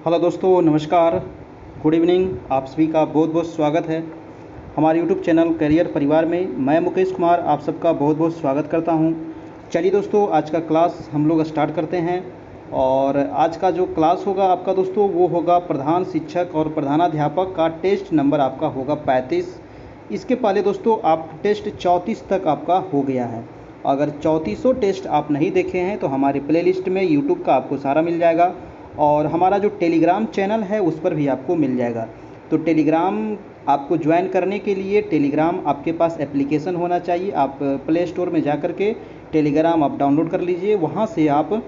Hello दोस्तों, नमस्कार, good evening. आप सभी का बहुत बहुत स्वागत है हमारे यूट्यूब चैनल करियर परिवार में। मैं मुकेश कुमार आप सबका बहुत बहुत स्वागत करता हूं। चलिए दोस्तों, आज का क्लास हम लोग स्टार्ट करते हैं। और आज का जो क्लास होगा आपका दोस्तों, वो होगा प्रधान शिक्षक और प्रधानाध्यापक का टेस्ट नंबर आपका होगा 35। इसके पहले दोस्तों आप टेस्ट 34 तक आपका हो गया है। अगर 3400 टेस्ट आप नहीं देखे हैं तो हमारे प्लेलिस्ट में यूट्यूब का आपको सारा मिल जाएगा, और हमारा जो टेलीग्राम चैनल है उस पर भी आपको मिल जाएगा। तो टेलीग्राम आपको ज्वाइन करने के लिए टेलीग्राम आपके पास एप्लीकेशन होना चाहिए। आप प्ले स्टोर में जा कर के टेलीग्राम आप डाउनलोड कर लीजिए। वहाँ से आप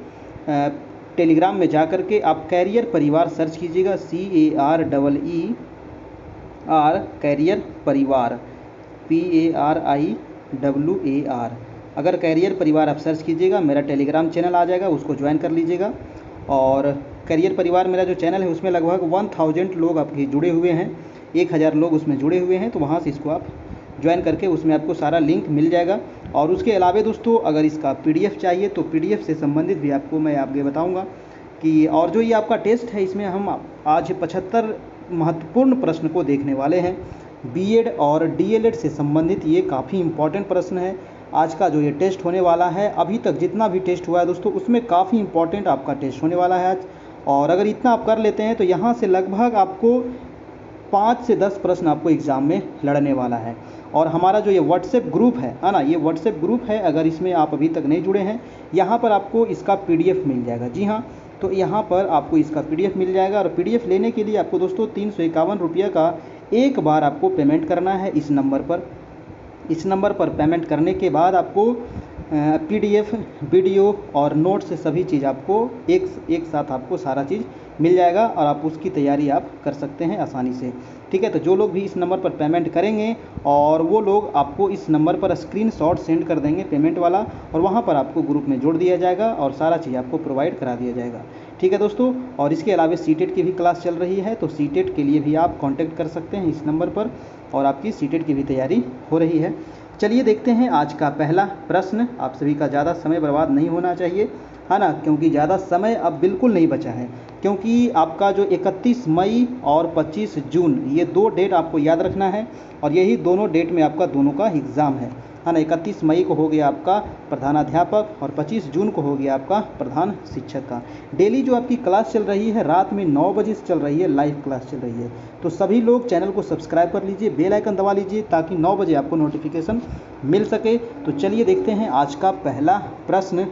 टेलीग्राम में जा कर के आप कैरियर परिवार सर्च कीजिएगा, CAREER, कैरियर परिवार, PARIWAR। अगर कैरियर परिवार आप सर्च कीजिएगा, मेरा टेलीग्राम चैनल आ जाएगा, उसको ज्वाइन कर लीजिएगा। और करियर परिवार मेरा जो चैनल है उसमें लगभग 1000 लोग आपके जुड़े हुए हैं, 1000 लोग उसमें जुड़े हुए हैं। तो वहाँ से इसको आप ज्वाइन करके उसमें आपको सारा लिंक मिल जाएगा। और उसके अलावा दोस्तों अगर इसका PDF चाहिए तो PDF से संबंधित भी आपको मैं आगे बताऊँगा कि, और जो ये आपका टेस्ट है इसमें हम आज 75 महत्वपूर्ण प्रश्न को देखने वाले हैं। BEd और DLED से संबंधित ये काफ़ी इम्पोर्टेंट प्रश्न है। आज का जो ये टेस्ट होने वाला है, अभी तक जितना भी टेस्ट हुआ है दोस्तों उसमें काफ़ी इम्पोर्टेंट आपका टेस्ट होने वाला है आज। और अगर इतना आप कर लेते हैं तो यहाँ से लगभग आपको 5 से 10 प्रश्न आपको एग्ज़ाम में लड़ने वाला है। और हमारा जो ये व्हाट्सएप ग्रुप है ना, ये व्हाट्सएप ग्रुप है, अगर इसमें आप अभी तक नहीं जुड़े हैं, यहाँ पर आपको इसका PDF मिल जाएगा। जी हाँ, तो यहाँ पर आपको इसका PDF मिल जाएगा। और PDF लेने के लिए आपको दोस्तों 351 रुपये का एक बार आपको पेमेंट करना है इस नंबर पर। इस नंबर पर पेमेंट करने के बाद आपको PDF, वीडियो और नोट्स से सभी चीज़ आपको एक साथ आपको सारा चीज़ मिल जाएगा, और आप उसकी तैयारी आप कर सकते हैं आसानी से। ठीक है, तो जो लोग भी इस नंबर पर पेमेंट करेंगे और वो लोग आपको इस नंबर पर स्क्रीनशॉट सेंड कर देंगे पेमेंट वाला, और वहाँ पर आपको ग्रुप में जोड़ दिया जाएगा और सारा चीज़ आपको प्रोवाइड करा दिया जाएगा। ठीक है दोस्तों, और इसके अलावा CTET की भी क्लास चल रही है, तो CTET के लिए भी आप कांटेक्ट कर सकते हैं इस नंबर पर, और आपकी CTET की भी तैयारी हो रही है। चलिए देखते हैं आज का पहला प्रश्न। आप सभी का ज़्यादा समय बर्बाद नहीं होना चाहिए, है ना, क्योंकि ज़्यादा समय अब बिल्कुल नहीं बचा है। क्योंकि आपका जो 31 मई और 25 जून ये 2 डेट आपको याद रखना है, और यही दोनों डेट में आपका दोनों का एग्ज़ाम है ना। 31 मई को हो गया आपका प्रधानाध्यापक और 25 जून को हो गया आपका प्रधान शिक्षक का। डेली जो आपकी क्लास चल रही है रात में 9 बजे से चल रही है, लाइव क्लास चल रही है। तो सभी लोग चैनल को सब्सक्राइब कर लीजिए, बेल आइकन दबा लीजिए, ताकि 9 बजे आपको नोटिफिकेशन मिल सके। तो चलिए देखते हैं आज का पहला प्रश्न।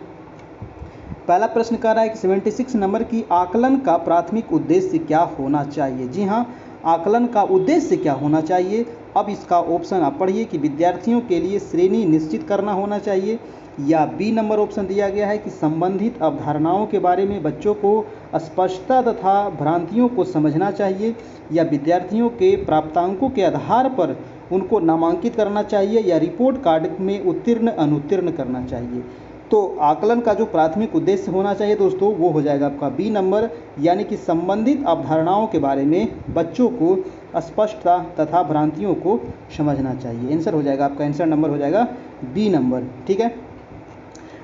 पहला प्रश्न कह रहा है कि 76 नंबर की आकलन का प्राथमिक उद्देश्य क्या होना चाहिए। जी हाँ, आकलन का उद्देश्य क्या होना चाहिए। अब इसका ऑप्शन आप पढ़िए कि विद्यार्थियों के लिए श्रेणी निश्चित करना होना चाहिए, या B नंबर ऑप्शन दिया गया है कि संबंधित अवधारणाओं के बारे में बच्चों को स्पष्टता तथा भ्रांतियों को समझना चाहिए, या विद्यार्थियों के प्राप्तांकों के आधार पर उनको नामांकित करना चाहिए, या रिपोर्ट कार्ड में उत्तीर्ण अनुत्तीर्ण करना चाहिए। तो आकलन का जो प्राथमिक उद्देश्य होना चाहिए दोस्तों वो हो जाएगा आपका B नंबर, यानी कि संबंधित अवधारणाओं के बारे में बच्चों को स्पष्टता तथा भ्रांतियों को समझना चाहिए। आंसर हो जाएगा आपका, आंसर नंबर हो जाएगा B नंबर। ठीक है,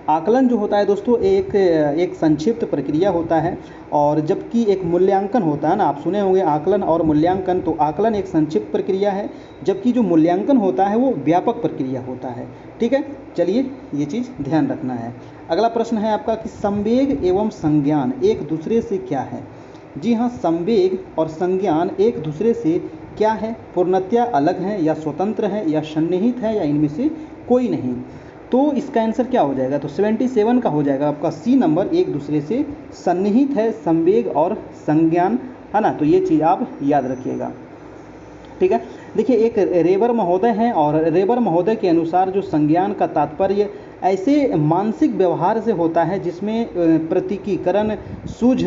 आकलन जो होता है दोस्तों एक संक्षिप्त प्रक्रिया होता है, और जबकि एक मूल्यांकन होता है ना, आप सुने होंगे आकलन और मूल्यांकन। तो आकलन एक संक्षिप्त प्रक्रिया है, जबकि जो मूल्यांकन होता है वो व्यापक प्रक्रिया होता है। ठीक है, चलिए ये चीज़ ध्यान रखना है। अगला प्रश्न है आपका कि संवेग एवं संज्ञान एक दूसरे से क्या है। जी हाँ, संवेग और संज्ञान एक दूसरे से क्या है, पूर्णतया अलग हैं, या स्वतंत्र हैं, या सन्निहित है, या इनमें से कोई नहीं। तो इसका आंसर क्या हो जाएगा, तो 77 का हो जाएगा आपका C नंबर, एक दूसरे से सन्निहित है संवेग और संज्ञान, है ना। तो ये चीज़ आप याद रखिएगा। ठीक है, देखिए एक रेबर महोदय हैं, और रेबर महोदय के अनुसार जो संज्ञान का तात्पर्य ऐसे मानसिक व्यवहार से होता है जिसमें प्रतीकीकरण, सूझ,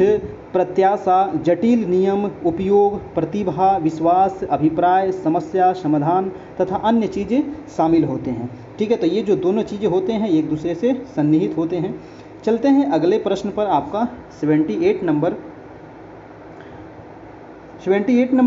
प्रत्याशा, जटिल नियम, उपयोग, प्रतिभा, विश्वास, अभिप्राय, समस्या समाधान तथा अन्य चीज़ें शामिल होते हैं। ठीक है, तो ये जो दोनों चीज़ें होते हैं एक दूसरे से सन्निहित होते हैं। चलते हैं अगले प्रश्न पर। आपका 78 नंबर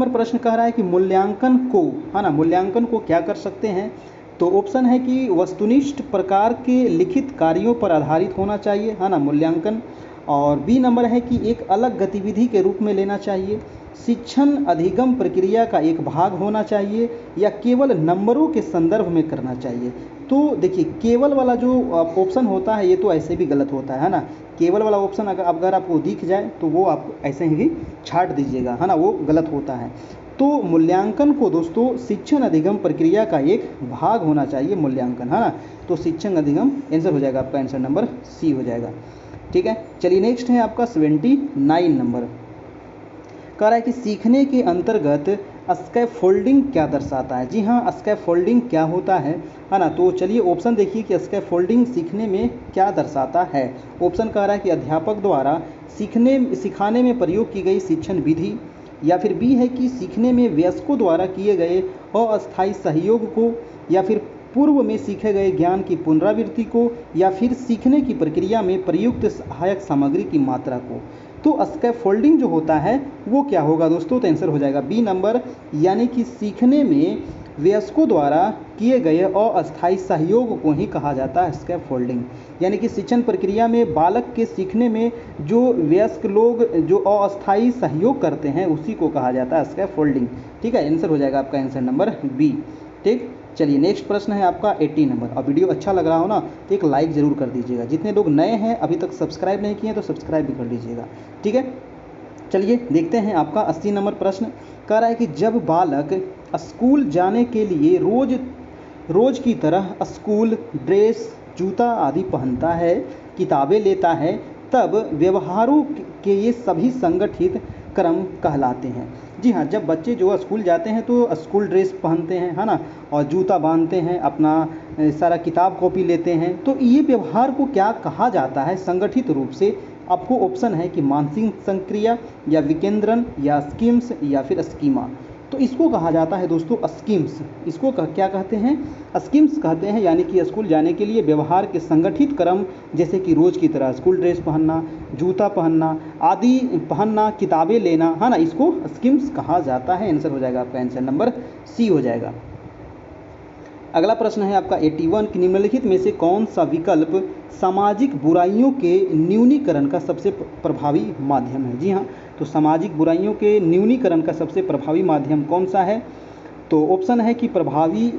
प्रश्न कह रहा है कि मूल्यांकन को, है ना, मूल्यांकन को क्या कर सकते हैं। तो ऑप्शन है कि वस्तुनिष्ठ प्रकार के लिखित कार्यों पर आधारित होना चाहिए, है ना, मूल्यांकन। और बी नंबर है कि एक अलग गतिविधि के रूप में लेना चाहिए, शिक्षण अधिगम प्रक्रिया का एक भाग होना चाहिए, या केवल नंबरों के संदर्भ में करना चाहिए। तो देखिए केवल वाला जो ऑप्शन होता है ये तो ऐसे भी गलत होता है ना। केवल वाला ऑप्शन अगर आपको दिख जाए तो वो आप ऐसे ही छाट दीजिएगा, है ना, वो गलत होता है। तो मूल्यांकन को दोस्तों शिक्षण अधिगम प्रक्रिया का एक भाग होना चाहिए मूल्यांकन, है ना। तो शिक्षण अधिगम आंसर हो जाएगा आपका, आंसर नंबर सी हो जाएगा। ठीक है, चलिए नेक्स्ट है आपका 79 नंबर। कह रहा है कि सीखने के अंतर्गत स्कैफोल्डिंग क्या दर्शाता है। जी हाँ, स्कैफोल्डिंग क्या होता है ना। तो चलिए ऑप्शन देखिए कि स्कैफोल्डिंग सीखने में क्या दर्शाता है। ऑप्शन कह रहा है कि अध्यापक द्वारा सिखाने में प्रयोग की गई शिक्षण विधि, या फिर बी है कि सीखने में वयस्कों द्वारा किए गए अस्थायी सहयोग को, या फिर पूर्व में सीखे गए ज्ञान की पुनरावृत्ति को, या फिर सीखने की प्रक्रिया में प्रयुक्त सहायक सामग्री की मात्रा को। तो स्कैफोल्डिंग जो होता है वो क्या होगा दोस्तों, तो आंसर हो जाएगा बी नंबर, यानी कि सीखने में वयस्कों द्वारा किए गए अस्थायी सहयोग को ही कहा जाता है स्कैफोल्डिंग। यानी कि शिक्षण प्रक्रिया में बालक के सीखने में जो वयस्क लोग जो अस्थायी सहयोग करते हैं उसी को कहा जाता है स्कैफोल्डिंग। ठीक है, आंसर हो जाएगा आपका आंसर नंबर बी। ठीक, चलिए नेक्स्ट प्रश्न है आपका 80 नंबर। अब वीडियो अच्छा लग रहा हो ना तो एक लाइक ज़रूर कर दीजिएगा। जितने लोग नए हैं अभी तक सब्सक्राइब नहीं किए हैं तो सब्सक्राइब भी कर लीजिएगा। ठीक है, चलिए देखते हैं आपका 80 नंबर प्रश्न। कह रहा है कि जब बालक स्कूल जाने के लिए रोज की तरह स्कूल ड्रेस, जूता आदि पहनता है, किताबें लेता है, तब व्यवहारों के ये सभी संगठित क्रम कहलाते हैं। जी हाँ, जब बच्चे जो स्कूल जाते हैं तो स्कूल ड्रेस पहनते हैं, है ना, और जूता बांधते हैं, अपना सारा किताब कॉपी लेते हैं, तो ये व्यवहार को क्या कहा जाता है संगठित रूप से। आपको ऑप्शन है कि मानसिक संक्रिया, या विकेंद्रन, या स्कीम्स, या फिर स्कीमा। तो इसको कहा जाता है दोस्तों स्कीम्स। इसको क्या कहते हैं, स्कीम्स कहते हैं। यानी कि स्कूल जाने के लिए व्यवहार के संगठित क्रम, जैसे कि रोज़ की तरह स्कूल ड्रेस पहनना, जूता पहनना आदि पहनना, किताबें लेना, है ना, इसको स्कीम्स कहा जाता है। आंसर हो जाएगा आपका आंसर नंबर सी हो जाएगा। अगला प्रश्न है आपका 81 कि निम्नलिखित में से कौन सा विकल्प सामाजिक बुराइयों के न्यूनीकरण का सबसे प्रभावी माध्यम है। जी हाँ, तो सामाजिक बुराइयों के न्यूनीकरण का सबसे प्रभावी माध्यम कौन सा है। तो ऑप्शन है कि प्रभावी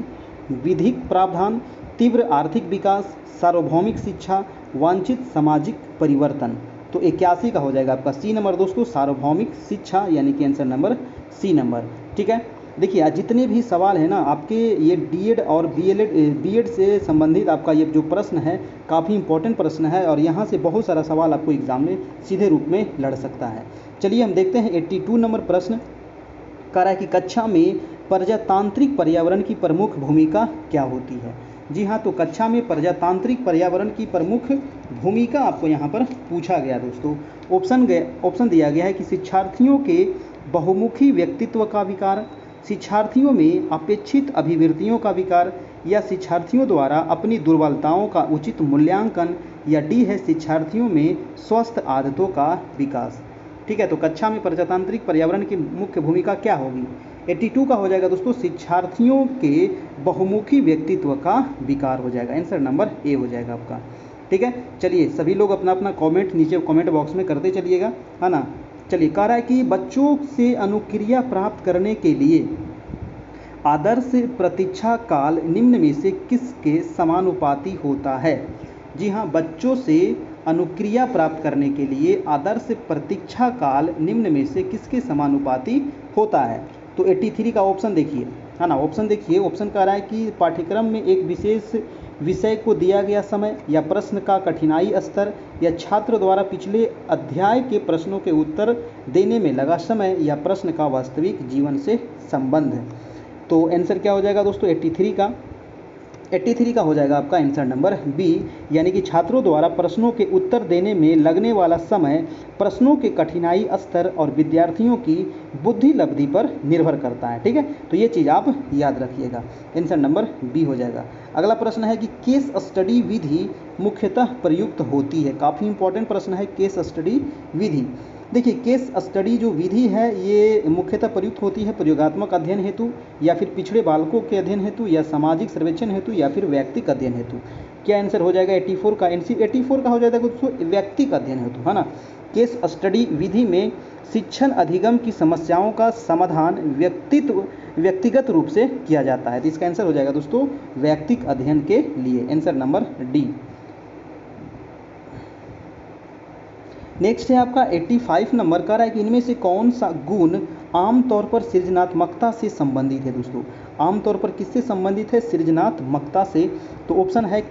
विधिक प्रावधान, तीव्र आर्थिक विकास, सार्वभौमिक शिक्षा, वांछित सामाजिक परिवर्तन। तो 81 का हो जाएगा आपका सी नंबर दोस्तों, सार्वभौमिक शिक्षा, यानी कि आंसर नंबर सी नंबर। ठीक है, देखिए आज जितने भी सवाल है ना आपके ये डीएड और बीएड से संबंधित आपका ये जो प्रश्न है काफ़ी इंपॉर्टेंट प्रश्न है, और यहाँ से बहुत सारा सवाल आपको एग्जाम में सीधे रूप में लड़ सकता है। चलिए हम देखते हैं 82 नंबर प्रश्न। कह रहा है कि कक्षा में प्रजातांत्रिक पर्यावरण की प्रमुख भूमिका क्या होती है। जी हाँ, तो कक्षा में प्रजातांत्रिक पर्यावरण की प्रमुख भूमिका आपको यहाँ पर पूछा गया दोस्तों। ऑप्शन दिया गया है कि शिक्षार्थियों के बहुमुखी व्यक्तित्व का विकार, शिक्षार्थियों में अपेक्षित अभिवृत्तियों का विकार, या शिक्षार्थियों द्वारा अपनी दुर्बलताओं का उचित मूल्यांकन, या डी है शिक्षार्थियों में स्वस्थ आदतों का विकास। ठीक है, तो कक्षा में प्रजातांत्रिक पर्यावरण की मुख्य भूमिका क्या होगी। 82 का हो जाएगा दोस्तों शिक्षार्थियों के बहुमुखी व्यक्तित्व का विकार हो जाएगा। आंसर नंबर ए हो जाएगा आपका। ठीक है, चलिए सभी लोग अपना अपना कमेंट नीचे कमेंट बॉक्स में करते चलिएगा, है ना। चलिए कह रहा है कि बच्चों से अनुक्रिया प्राप्त करने के लिए आदर्श प्रतीक्षा काल निम्न में से किसके समानुपाती होता है। जी हाँ, बच्चों से अनुक्रिया प्राप्त करने के लिए आदर्श प्रतीक्षा काल निम्न में से किसके समानुपाती होता है। तो 83 का ऑप्शन देखिए, है ना, ऑप्शन देखिए। ऑप्शन कह रहा है कि पाठ्यक्रम में एक विशेष विषय को दिया गया समय, या प्रश्न का कठिनाई स्तर, या छात्र द्वारा पिछले अध्याय के प्रश्नों के उत्तर देने में लगा समय, या प्रश्न का वास्तविक जीवन से संबंध। तो आंसर क्या हो जाएगा दोस्तों 83 का हो जाएगा आपका आंसर नंबर बी, यानी कि छात्रों द्वारा प्रश्नों के उत्तर देने में लगने वाला समय प्रश्नों के कठिनाई स्तर और विद्यार्थियों की बुद्धि लब्धि पर निर्भर करता है। ठीक है, तो ये चीज़ आप याद रखिएगा, आंसर नंबर बी हो जाएगा। अगला प्रश्न है कि केस स्टडी विधि मुख्यतः प्रयुक्त होती है। काफ़ी इंपॉर्टेंट प्रश्न है केस स्टडी विधि। देखिए, केस स्टडी जो विधि है ये मुख्यतः प्रयुक्त होती है प्रयोगात्मक अध्ययन हेतु, या फिर पिछड़े बालकों के अध्ययन हेतु, या सामाजिक सर्वेक्षण हेतु, या फिर व्यक्तिक अध्ययन हेतु। क्या आंसर हो जाएगा 84 का? 84 का हो जाएगा दोस्तों व्यक्तिक अध्ययन हेतु, है ना। केस स्टडी विधि में शिक्षण अधिगम की समस्याओं का समाधान व्यक्तिगत रूप से किया जाता है। तो इसका आंसर हो जाएगा दोस्तों व्यक्तिक अध्ययन के लिए, आंसर नंबर डी। नेक्स्ट है आपका 85 नंबर का रहा है कि इनमें से कौन सा गुण आमतौर पर सृजनात्मकता से संबंधित है। दोस्तों आमतौर पर किससे संबंधित है? सृजनात्मकता से। तो ऑप्शन है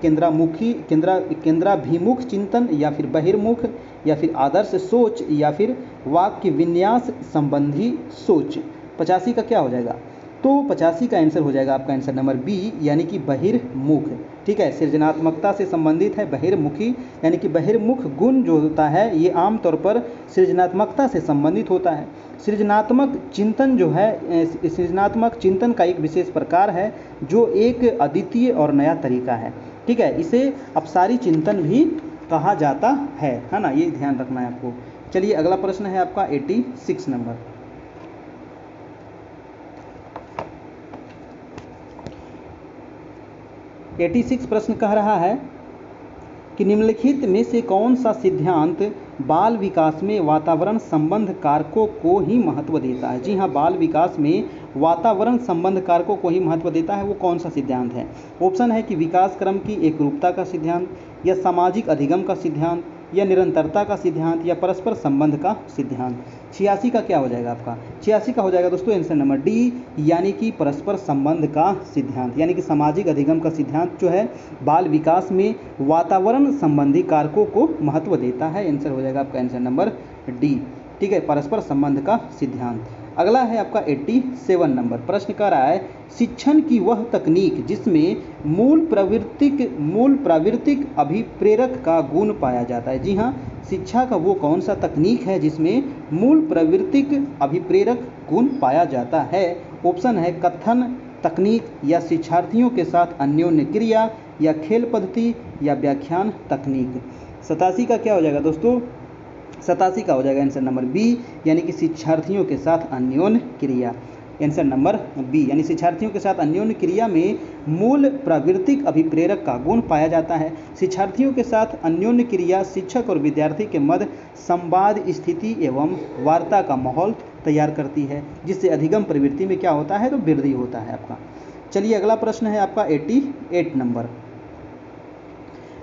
केंद्राभिमुख चिंतन, या फिर बहिर्मुख, या फिर आदर्श सोच, या फिर वाक्य विन्यास संबंधी सोच। 85 का क्या हो जाएगा? तो 85 का आंसर हो जाएगा आपका आंसर नंबर बी, यानी कि बहिर्मुख। ठीक है, सृजनात्मकता से संबंधित है बहिर्मुखी, यानी कि बहिर्मुख गुण जो होता है ये आमतौर पर सृजनात्मकता से संबंधित होता है। सृजनात्मक चिंतन जो है, सृजनात्मक चिंतन का एक विशेष प्रकार है जो एक अद्वितीय और नया तरीका है। ठीक है, इसे अपसारी चिंतन भी कहा जाता है ना, ये ध्यान रखना है आपको। चलिए अगला प्रश्न है आपका 86 नंबर। 86 प्रश्न कह रहा है कि निम्नलिखित में से कौन सा सिद्धांत बाल विकास में वातावरण संबंध कारकों को ही महत्व देता है। जी हाँ, बाल विकास में वातावरण संबंध कारकों को ही महत्व देता है। वो कौन सा सिद्धांत है? ऑप्शन है कि विकास क्रम की एकरूपता का सिद्धांत, या सामाजिक अधिगम का सिद्धांत, या निरंतरता का सिद्धांत, या परस्पर संबंध का सिद्धांत। 86 का क्या हो जाएगा आपका? 86 का हो जाएगा दोस्तों आंसर नंबर डी, यानी कि परस्पर संबंध का सिद्धांत, यानी कि सामाजिक अधिगम का सिद्धांत जो है बाल विकास में वातावरण संबंधी कारकों को महत्व देता है। आंसर हो जाएगा आपका आंसर नंबर डी। ठीक है, परस्पर संबंध का सिद्धांत। अगला है आपका 87 नंबर। प्रश्न कह रहा है शिक्षण की वह तकनीक जिसमें मूल प्रावृत्तिक अभिप्रेरक का गुण पाया जाता है। जी हाँ, शिक्षा का वो कौन सा तकनीक है जिसमें मूल प्रावृत्तिक अभिप्रेरक गुण पाया जाता है? ऑप्शन है कथन तकनीक, या शिक्षार्थियों के साथ अन्योन्य क्रिया, या खेल पद्धति, या व्याख्यान तकनीक। 87 का क्या हो जाएगा दोस्तों? 87 का हो जाएगा आंसर नंबर बी, यानी कि शिक्षार्थियों के साथ अन्योन्य क्रिया। आंसर नंबर बी, यानी शिक्षार्थियों के साथ अन्योन्य क्रिया में मूल प्रावृत्तिक अभिप्रेरक का गुण पाया जाता है। शिक्षार्थियों के साथ अन्योन्य क्रिया शिक्षक और विद्यार्थी के मध्य संवाद स्थिति एवं वार्ता का माहौल तैयार करती है, जिससे अधिगम प्रवृत्ति में क्या होता है? तो वृद्धि होता है आपका। चलिए अगला प्रश्न है आपका 88 नंबर।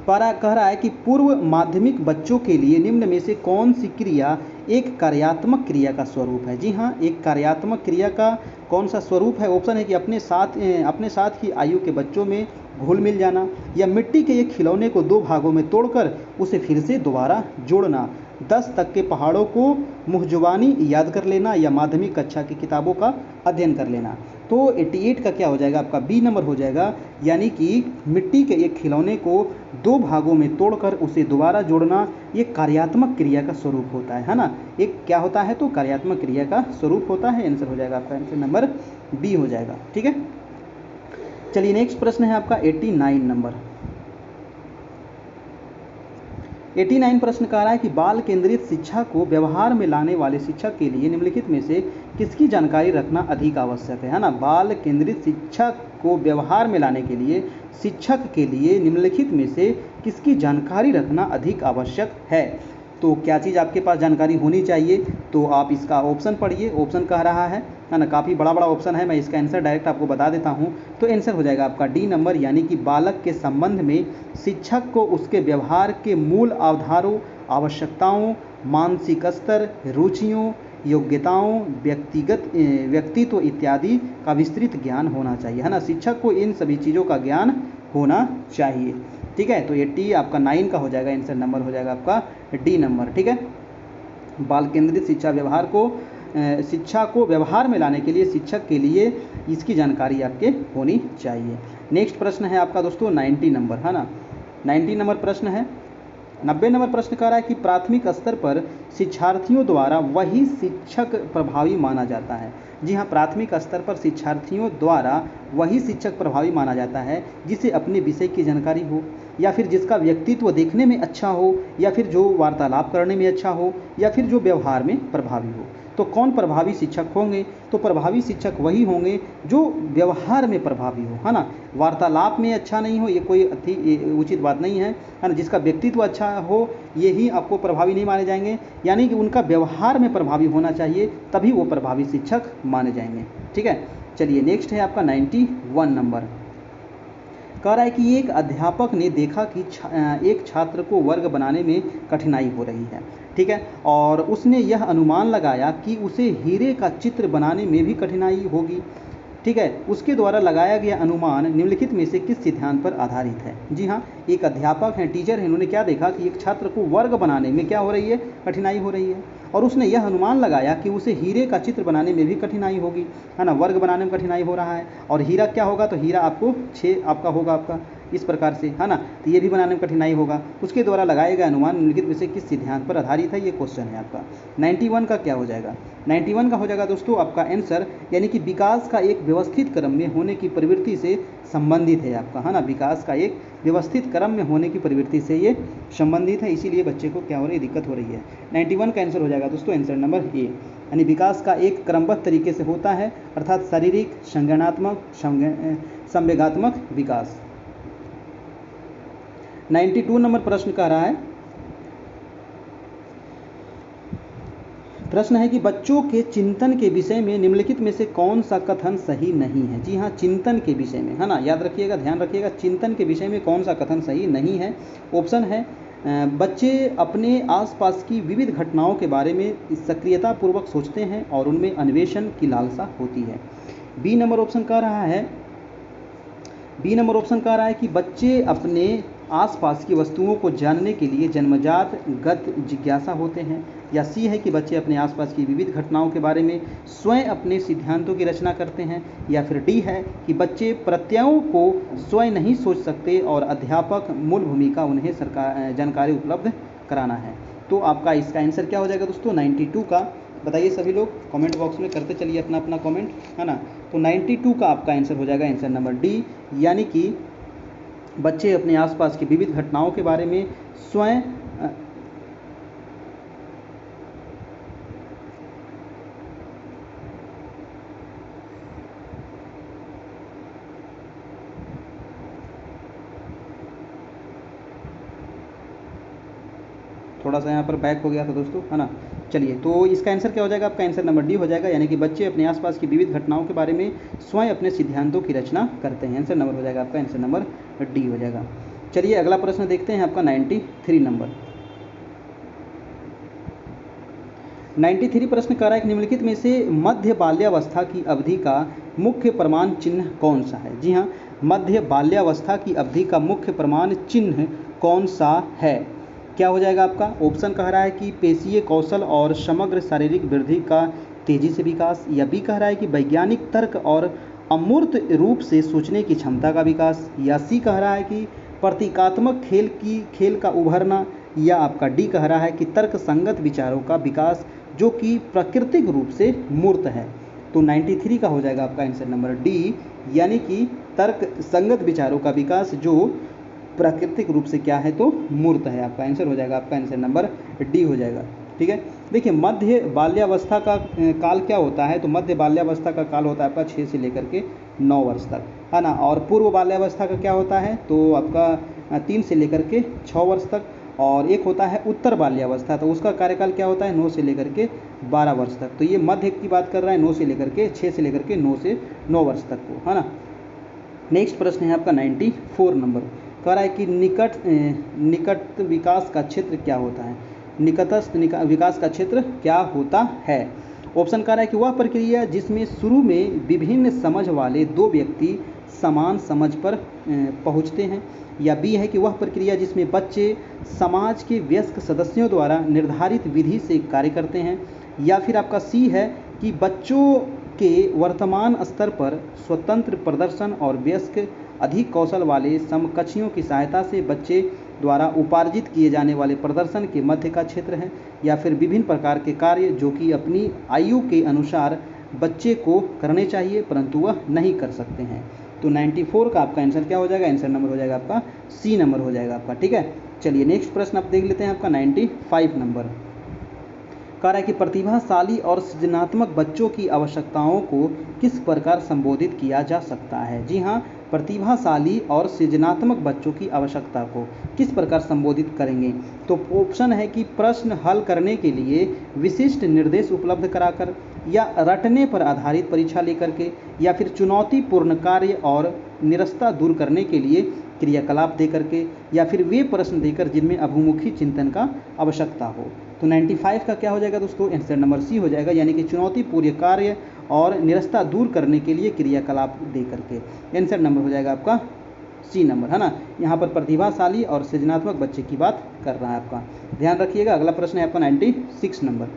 कह रहा है कि पूर्व माध्यमिक बच्चों के लिए निम्न में से कौन सी क्रिया एक कार्यात्मक क्रिया का स्वरूप है। जी हाँ, एक कार्यात्मक क्रिया का कौन सा स्वरूप है। ऑप्शन है कि अपने साथ ही आयु के बच्चों में घुल मिल जाना, या मिट्टी के एक खिलौने को दो भागों में तोड़कर उसे फिर से दोबारा जोड़ना, 10 तक के पहाड़ों को मुहजुबानी याद कर लेना, या माध्यमिक कक्षा की किताबों का अध्ययन कर लेना। तो 88 का क्या हो जाएगा आपका? बी नंबर हो जाएगा, यानी कि मिट्टी के एक खिलौने को दो भागों में तोड़कर उसे दोबारा जोड़ना, ये कार्यात्मक क्रिया का स्वरूप होता है ना। एक क्या होता है? तो कार्यात्मक क्रिया का स्वरूप होता है। आंसर हो जाएगा आपका आंसर नंबर बी हो जाएगा। ठीक है, चलिए नेक्स्ट प्रश्न है आपका 89 नंबर। 89 प्रश्न कह रहा है कि बाल केंद्रित शिक्षा को व्यवहार में लाने वाले शिक्षक के लिए निम्नलिखित में से किसकी जानकारी रखना अधिक आवश्यक है ना। बाल केंद्रित शिक्षा को व्यवहार में लाने के लिए शिक्षक के लिए निम्नलिखित में से किसकी जानकारी रखना अधिक आवश्यक है? तो क्या चीज़ आपके पास जानकारी होनी चाहिए? तो आप इसका ऑप्शन पढ़िए। ऑप्शन कह रहा है ना, काफ़ी बड़ा ऑप्शन है, मैं इसका आंसर डायरेक्ट आपको बता देता हूँ। तो आंसर हो जाएगा आपका डी नंबर, यानी कि बालक के संबंध में शिक्षक को उसके व्यवहार के मूल आधारों, आवश्यकताओं, मानसिक स्तर, रुचियों, योग्यताओं, व्यक्तित्व इत्यादि का विस्तृत ज्ञान होना चाहिए, है ना। शिक्षक को इन सभी चीज़ों का ज्ञान होना चाहिए। ठीक है, तो 80 आपका 9 का हो जाएगा, आंसर नंबर हो जाएगा आपका डी नंबर। ठीक है, बाल केंद्रित शिक्षा को व्यवहार में लाने के लिए शिक्षक के लिए इसकी जानकारी आपके होनी चाहिए। नेक्स्ट प्रश्न है आपका दोस्तों 90 नंबर, है ना। 90 नंबर प्रश्न है। 90 नंबर प्रश्न कह रहा है कि प्राथमिक स्तर पर शिक्षार्थियों द्वारा वही शिक्षक प्रभावी माना जाता है। जी हाँ, प्राथमिक स्तर पर शिक्षार्थियों द्वारा वही शिक्षक प्रभावी माना जाता है जिसे अपने विषय की जानकारी हो, या फिर जिसका व्यक्तित्व देखने में अच्छा हो, या फिर जो वार्तालाप करने में अच्छा हो, या फिर जो व्यवहार में प्रभावी हो। तो कौन प्रभावी शिक्षक होंगे? तो प्रभावी शिक्षक वही होंगे जो व्यवहार में प्रभावी हो, है ना। वार्तालाप में अच्छा नहीं हो ये कोई उचित बात नहीं है ना। जिसका व्यक्तित्व अच्छा हो यही आपको प्रभावी नहीं माने जाएंगे, यानी कि उनका व्यवहार में प्रभावी होना चाहिए, तभी वो प्रभावी शिक्षक माने जाएंगे। ठीक है, चलिए नेक्स्ट है आपका 91 नंबर। कह रहा है कि एक अध्यापक ने देखा कि एक छात्र को वर्ग बनाने में कठिनाई हो रही है। ठीक है, और उसने यह अनुमान लगाया कि उसे हीरे का चित्र बनाने में भी कठिनाई होगी। ठीक है, उसके द्वारा लगाया गया अनुमान निम्नलिखित में से किस सिद्धांत पर आधारित है? जी हाँ, एक अध्यापक हैं, टीचर हैं, उन्होंने क्या देखा कि एक छात्र को वर्ग बनाने में क्या हो रही है? कठिनाई हो रही है, और उसने यह अनुमान लगाया कि उसे हीरे का चित्र बनाने में भी कठिनाई होगी, है ना। वर्ग बनाने में कठिनाई हो रहा है, और हीरा क्या होगा? तो हीरा आपको 6 आपका होगा आपका इस प्रकार से, है ना। तो ये भी बनाने में कठिनाई होगा। उसके द्वारा लगाए गए अनुमान निम्नलिखित में से किस सिद्धांत पर आधारित है? ये क्वेश्चन है आपका। 91 का क्या हो जाएगा? 91 का हो जाएगा दोस्तों आपका आंसर, यानी कि विकास का एक व्यवस्थित क्रम में होने की प्रवृत्ति से संबंधित है आपका, है ना। विकास का एक व्यवस्थित क्रम में होने की प्रवृत्ति से ये संबंधित है, इसीलिए बच्चे को क्या हो रही है? दिक्कत हो रही है। 91 का आंसर हो जाएगा दोस्तों आंसर नंबर ए, यानी विकास का एक क्रमबद्ध तरीके से होता है, अर्थात शारीरिक, संज्ञानात्मक, संवेगात्मक विकास। 92 नंबर प्रश्न कह रहा है, प्रश्न है कि बच्चों के चिंतन के विषय में निम्नलिखित में से कौन सा कथन सही नहीं है? जी हाँ, चिंतन के विषय में, है ना, याद रखिएगा, ध्यान रखिएगा, चिंतन के विषय में कौन सा कथन सही नहीं है। ऑप्शन है बच्चे अपने आसपास की विविध घटनाओं के बारे में सक्रियतापूर्वक सोचते हैं और उनमें अन्वेषण की लालसा होती है। बी नंबर ऑप्शन कह रहा है कि बच्चे अपने आसपास की वस्तुओं को जानने के लिए जन्मजात गत जिज्ञासा होते हैं। या सी है कि बच्चे अपने आसपास की विविध घटनाओं के बारे में स्वयं अपने सिद्धांतों की रचना करते हैं। या फिर डी है कि बच्चे प्रत्ययों को स्वयं नहीं सोच सकते और अध्यापक मूल भूमिका उन्हें जानकारी उपलब्ध कराना है। तो आपका इसका आंसर क्या हो जाएगा दोस्तों? 92 का बताइए सभी लोग, कमेंट बॉक्स में करते चलिए अपना अपना कमेंट, है ना। तो 92 का आपका आंसर हो जाएगा आंसर नंबर डी, यानी कि बच्चे अपने आसपास की विविध घटनाओं के बारे में स्वयं थोड़ा सा यहाँ पर बैक हो गया था दोस्तों, है ना। चलिए, तो इसका आंसर क्या हो जाएगा? आपका आंसर नंबर डी हो जाएगा, यानी कि बच्चे अपने आसपास की विविध घटनाओं के बारे में स्वयं अपने सिद्धांतों की रचना करते हैं। आंसर नंबर हो जाएगा आपका आंसर नंबर डी हो जाएगा। चलिए अगला प्रश्न देखते हैं आपका 93 नंबर। 93 प्रश्न कह रहा है कि निम्नलिखित में से मध्य बाल्यावस्था की अवधि का मुख्य प्रमाण चिन्ह कौन सा है? जी हाँ, मध्य बाल्यावस्था की अवधि का मुख्य प्रमाण चिन्ह कौन सा है? क्या हो जाएगा आपका? ऑप्शन कह रहा है कि पेशीय कौशल और समग्र शारीरिक वृद्धि का तेजी से विकास। या बी कह रहा है कि वैज्ञानिक तर्क और अमूर्त रूप से सोचने की क्षमता का विकास। या सी कह रहा है कि प्रतीकात्मक खेल का उभरना। या आपका डी कह रहा है कि तर्क संगत विचारों का विकास जो कि प्राकृतिक रूप से मूर्त है। तो 93 का हो जाएगा आपका आंसर नंबर डी, यानी कि तर्क संगत विचारों का विकास जो प्राकृतिक रूप से क्या है? तो मूर्त है। आपका आंसर हो जाएगा आपका आंसर नंबर डी हो जाएगा। ठीक है, देखिए मध्य बाल्यावस्था का काल क्या होता है? तो मध्य बाल्यावस्था का काल होता है आपका 6 से लेकर के 9 वर्ष तक, है ना। और पूर्व बाल्यावस्था का क्या होता है? तो आपका 3 से लेकर के 6 वर्ष तक। और एक होता है उत्तर बाल्यावस्था, तो उसका कार्यकाल क्या होता है? 9 से लेकर के 12 वर्ष तक। तो ये मध्य की बात कर रहा है 9 से लेकर के 6 से लेकर के 9 से 9 वर्ष तक को, है ना। नेक्स्ट प्रश्न है आपका 94 नंबर। कह रहा है कि निकट विकास का क्षेत्र क्या होता है? निकटस्थ विकास का क्षेत्र क्या होता है? ऑप्शन कह रहा है कि वह प्रक्रिया जिसमें शुरू में विभिन्न समझ वाले दो व्यक्ति समान समझ पर पहुंचते हैं। या बी है कि वह प्रक्रिया जिसमें बच्चे समाज के वयस्क सदस्यों द्वारा निर्धारित विधि से कार्य करते हैं। या फिर आपका सी है कि बच्चों के वर्तमान स्तर पर स्वतंत्र प्रदर्शन और वयस्क अधिक कौशल वाले समकक्षियों की सहायता से बच्चे द्वारा उपार्जित किए जाने वाले प्रदर्शन के मध्य का क्षेत्र है। या फिर विभिन्न प्रकार के कार्य जो कि अपनी आयु के अनुसार बच्चे को करने चाहिए परंतु वह नहीं कर सकते हैं। तो 94 का आपका आंसर क्या हो जाएगा, आंसर नंबर हो जाएगा आपका सी नंबर हो जाएगा आपका। ठीक है, चलिए नेक्स्ट प्रश्न आप देख लेते हैं आपका 95 नंबर। कह रहा है कि प्रतिभाशाली और सृजनात्मक बच्चों की आवश्यकताओं को किस प्रकार संबोधित किया जा सकता है। जी हाँ, प्रतिभाशाली और सृजनात्मक बच्चों की आवश्यकता को किस प्रकार संबोधित करेंगे। तो ऑप्शन है कि प्रश्न हल करने के लिए विशिष्ट निर्देश उपलब्ध कराकर, या रटने पर आधारित परीक्षा लेकर के, या फिर चुनौतीपूर्ण कार्य और निरस्ता दूर करने के लिए क्रियाकलाप दे करके, या फिर वे प्रश्न देकर जिनमें अभुमुखी चिंतन का आवश्यकता हो। तो 95 का क्या हो जाएगा दोस्तों, आंसर नंबर सी हो जाएगा, यानी कि चुनौतीपूर्ण कार्य और निरस्ता दूर करने के लिए क्रियाकलाप दे करके। आंसर नंबर हो जाएगा आपका सी नंबर, है ना। यहाँ पर प्रतिभाशाली और सृजनात्मक बच्चे की बात कर रहा है आपका, ध्यान रखिएगा। अगला प्रश्न है आपका 96 नंबर।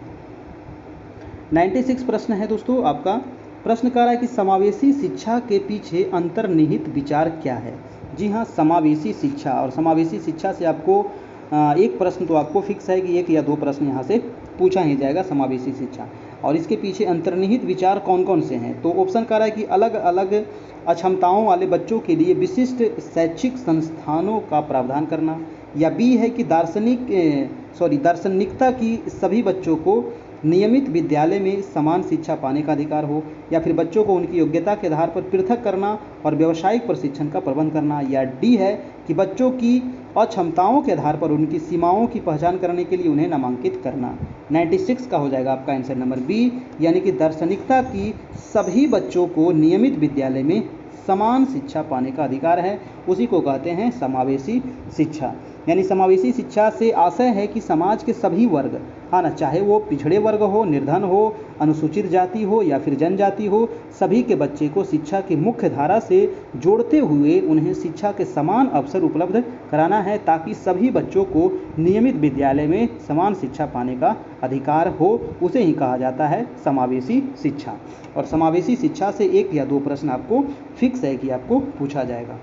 96 प्रश्न है दोस्तों आपका। प्रश्न कह रहा है कि समावेशी शिक्षा के पीछे अंतर्निहित विचार क्या है। जी हाँ, समावेशी शिक्षा, और समावेशी शिक्षा से आपको एक प्रश्न तो आपको फिक्स है कि एक या दो प्रश्न यहाँ से पूछा ही जाएगा, समावेशी शिक्षा। और इसके पीछे अंतर्निहित विचार कौन कौन से हैं। तो ऑप्शन कह रहा है कि अलग अलग अक्षमताओं वाले बच्चों के लिए विशिष्ट शैक्षिक संस्थानों का प्रावधान करना, या बी है कि दार्शनिकता की सभी बच्चों को नियमित विद्यालय में समान शिक्षा पाने का अधिकार हो, या फिर बच्चों को उनकी योग्यता के आधार पर पृथक करना और व्यावसायिक प्रशिक्षण का प्रबंध करना, या डी है कि बच्चों की अक्षमताओं के आधार पर उनकी सीमाओं की पहचान करने के लिए उन्हें नामांकित करना। 96 का हो जाएगा आपका आंसर नंबर बी, यानी कि दार्शनिकता की सभी बच्चों को नियमित विद्यालय में समान शिक्षा पाने का अधिकार है, उसी को कहते हैं समावेशी शिक्षा। यानी समावेशी शिक्षा से आशय है कि समाज के सभी वर्ग, हाँ ना, चाहे वो पिछड़े वर्ग हो, निर्धन हो, अनुसूचित जाति हो या फिर जनजाति हो, सभी के बच्चे को शिक्षा की मुख्य धारा से जोड़ते हुए उन्हें शिक्षा के समान अवसर उपलब्ध कराना है, ताकि सभी बच्चों को नियमित विद्यालय में समान शिक्षा पाने का अधिकार हो। उसे ही कहा जाता है समावेशी शिक्षा। और समावेशी शिक्षा से एक या दो प्रश्न आपको फिक्स है कि आपको पूछा जाएगा।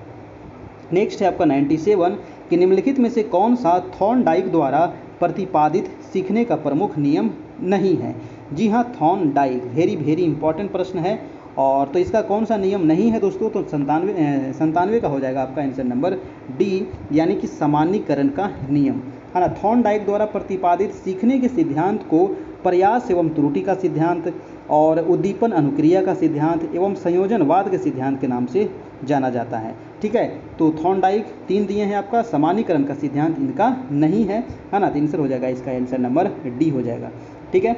नेक्स्ट है आपका 97 कि निम्नलिखित में से कौन सा थॉर्नडाइक द्वारा प्रतिपादित सीखने का प्रमुख नियम नहीं है। जी हाँ, थॉर्नडाइक वेरी इंपॉर्टेंट प्रश्न है। और तो इसका कौन सा नियम नहीं है दोस्तों, तो 97 का हो जाएगा आपका आंसर नंबर डी, यानी कि सामान्यीकरण का नियम, है ना। थॉर्नडाइक द्वारा प्रतिपादित सीखने के सिद्धांत को प्रयास एवं त्रुटि का सिद्धांत, और उद्दीपन अनुक्रिया का सिद्धांत एवं संयोजनवाद के सिद्धांत के नाम से जाना जाता है। ठीक है, तो थॉर्नडाइक 3 दिए हैं आपका, सामान्यीकरण का सिद्धांत इनका नहीं है, है ना। तो आंसर हो जाएगा इसका आंसर नंबर डी हो जाएगा। ठीक है,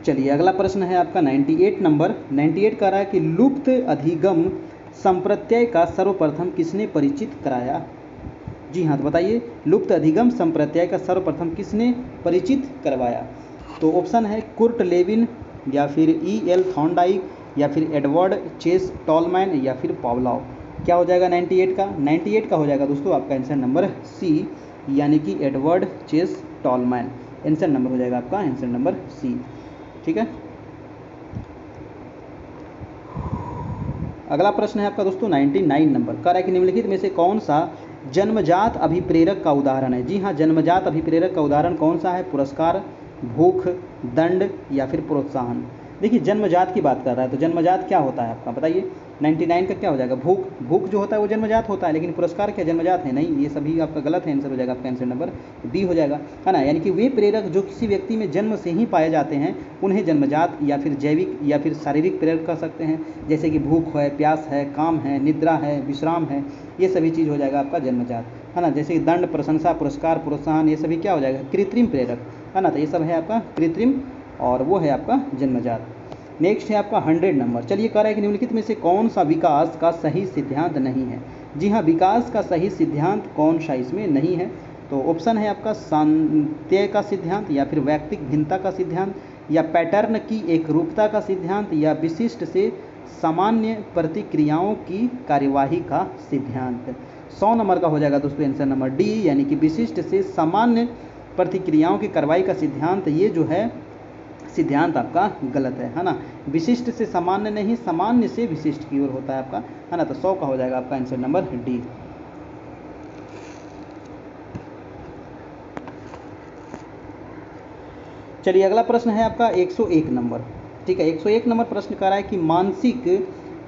चलिए अगला प्रश्न है आपका 98 नंबर। 98 कह रहा है कि लुप्त अधिगम संप्रत्यय का सर्वप्रथम किसने परिचित कराया। जी हाँ, तो बताइए लुप्त अधिगम संप्रत्यय का सर्वप्रथम किसने परिचित करवाया। तो ऑप्शन है कुर्ट लेविन, या फिर E.L. थॉर्नडाइक, या फिर एडवर्ड चेस टॉलमैन, या फिर पावलोव। क्या हो जाएगा 98 का, 98 का हो जाएगा दोस्तों आपका आंसर नंबर सी, यानी कि Edward Chace Tolman. Answer number हो जाएगा आपका आंसर नंबर सी। ठीक है, अगला प्रश्न है आपका दोस्तों 99 नंबर। कह रहा है कि निम्नलिखित में से कौन सा जन्मजात अभिप्रेरक का उदाहरण है। जी हाँ, जन्मजात अभिप्रेरक का उदाहरण कौन सा है, पुरस्कार, भूख, दंड, या फिर प्रोत्साहन। देखिए जन्मजात की बात कर रहा है, तो जन्मजात क्या होता है आपका बताइए। 99 का क्या हो जाएगा, भूख। भूख जो होता है वो जन्मजात होता है, लेकिन पुरस्कार क्या जन्मजात है नहीं, ये सभी आपका गलत है। आंसर हो जाएगा आपका आंसर नंबर बी हो जाएगा, है ना। यानी कि वे प्रेरक जो किसी व्यक्ति में जन्म से ही पाए जाते हैं उन्हें जन्मजात या फिर जैविक या फिर शारीरिक प्रेरक कह सकते हैं। जैसे कि भूख है, प्यास है, काम है, निद्रा है, विश्राम है, ये सभी चीज़ हो जाएगा आपका जन्मजात, है ना। जैसे कि दंड, प्रशंसा, पुरस्कार, प्रोत्साहन, ये सभी क्या हो जाएगा, कृत्रिम प्रेरक, है ना। तो ये सब है आपका कृत्रिम, और वो है आपका जन्मजात। नेक्स्ट है आपका 100 नंबर। चलिए कह रहा है कि निम्नलिखित में से कौन सा विकास का सही सिद्धांत नहीं है। जी हाँ, विकास का सही सिद्धांत कौन सा इसमें नहीं है। तो ऑप्शन है आपका सांत्य का सिद्धांत, या फिर वैयक्तिक भिन्नता का सिद्धांत, या पैटर्न की एकरूपता का सिद्धांत, या विशिष्ट से सामान्य प्रतिक्रियाओं की कार्यवाही का सिद्धांत। 100 नंबर का हो जाएगा दोस्तों आंसर नंबर डी, यानी कि विशिष्ट से सामान्य प्रतिक्रियाओं की कार्रवाई का सिद्धांत। ये जो है सिद्धांत आपका गलत है ना। विशिष्ट से सामान्य नहीं, सामान्य से विशिष्ट की ओर होता है आपका, है ना। तो 100 का हो जाएगा आपका आंसर नंबर डी। चलिए अगला प्रश्न है आपका 101 नंबर। ठीक है, 101 नंबर प्रश्न कर रहा है कि मानसिक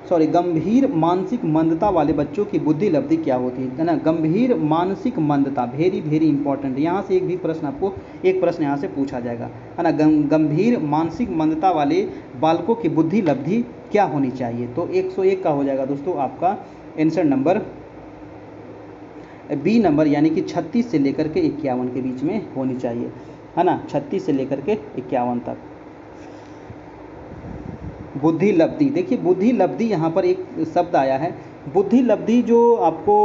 गंभीर मानसिक मंदता वाले बच्चों की बुद्धि लब्धि क्या होती है ना। गंभीर मानसिक मंदता, वेरी वेरी इंपॉर्टेंट, यहाँ से एक प्रश्न यहाँ से पूछा जाएगा, है ना। गंभीर मानसिक मंदता वाले बालकों की बुद्धि लब्धि क्या होनी चाहिए। तो 101 का हो जाएगा दोस्तों आपका आंसर नंबर बी नंबर, यानी कि 36 से लेकर के 51 के बीच में होनी चाहिए, है ना। 36 से लेकर के 51 तक। बुद्धि लब्धि, देखिए बुद्धि लब्धि यहाँ पर एक शब्द आया है, बुद्धि लब्धि, जो आपको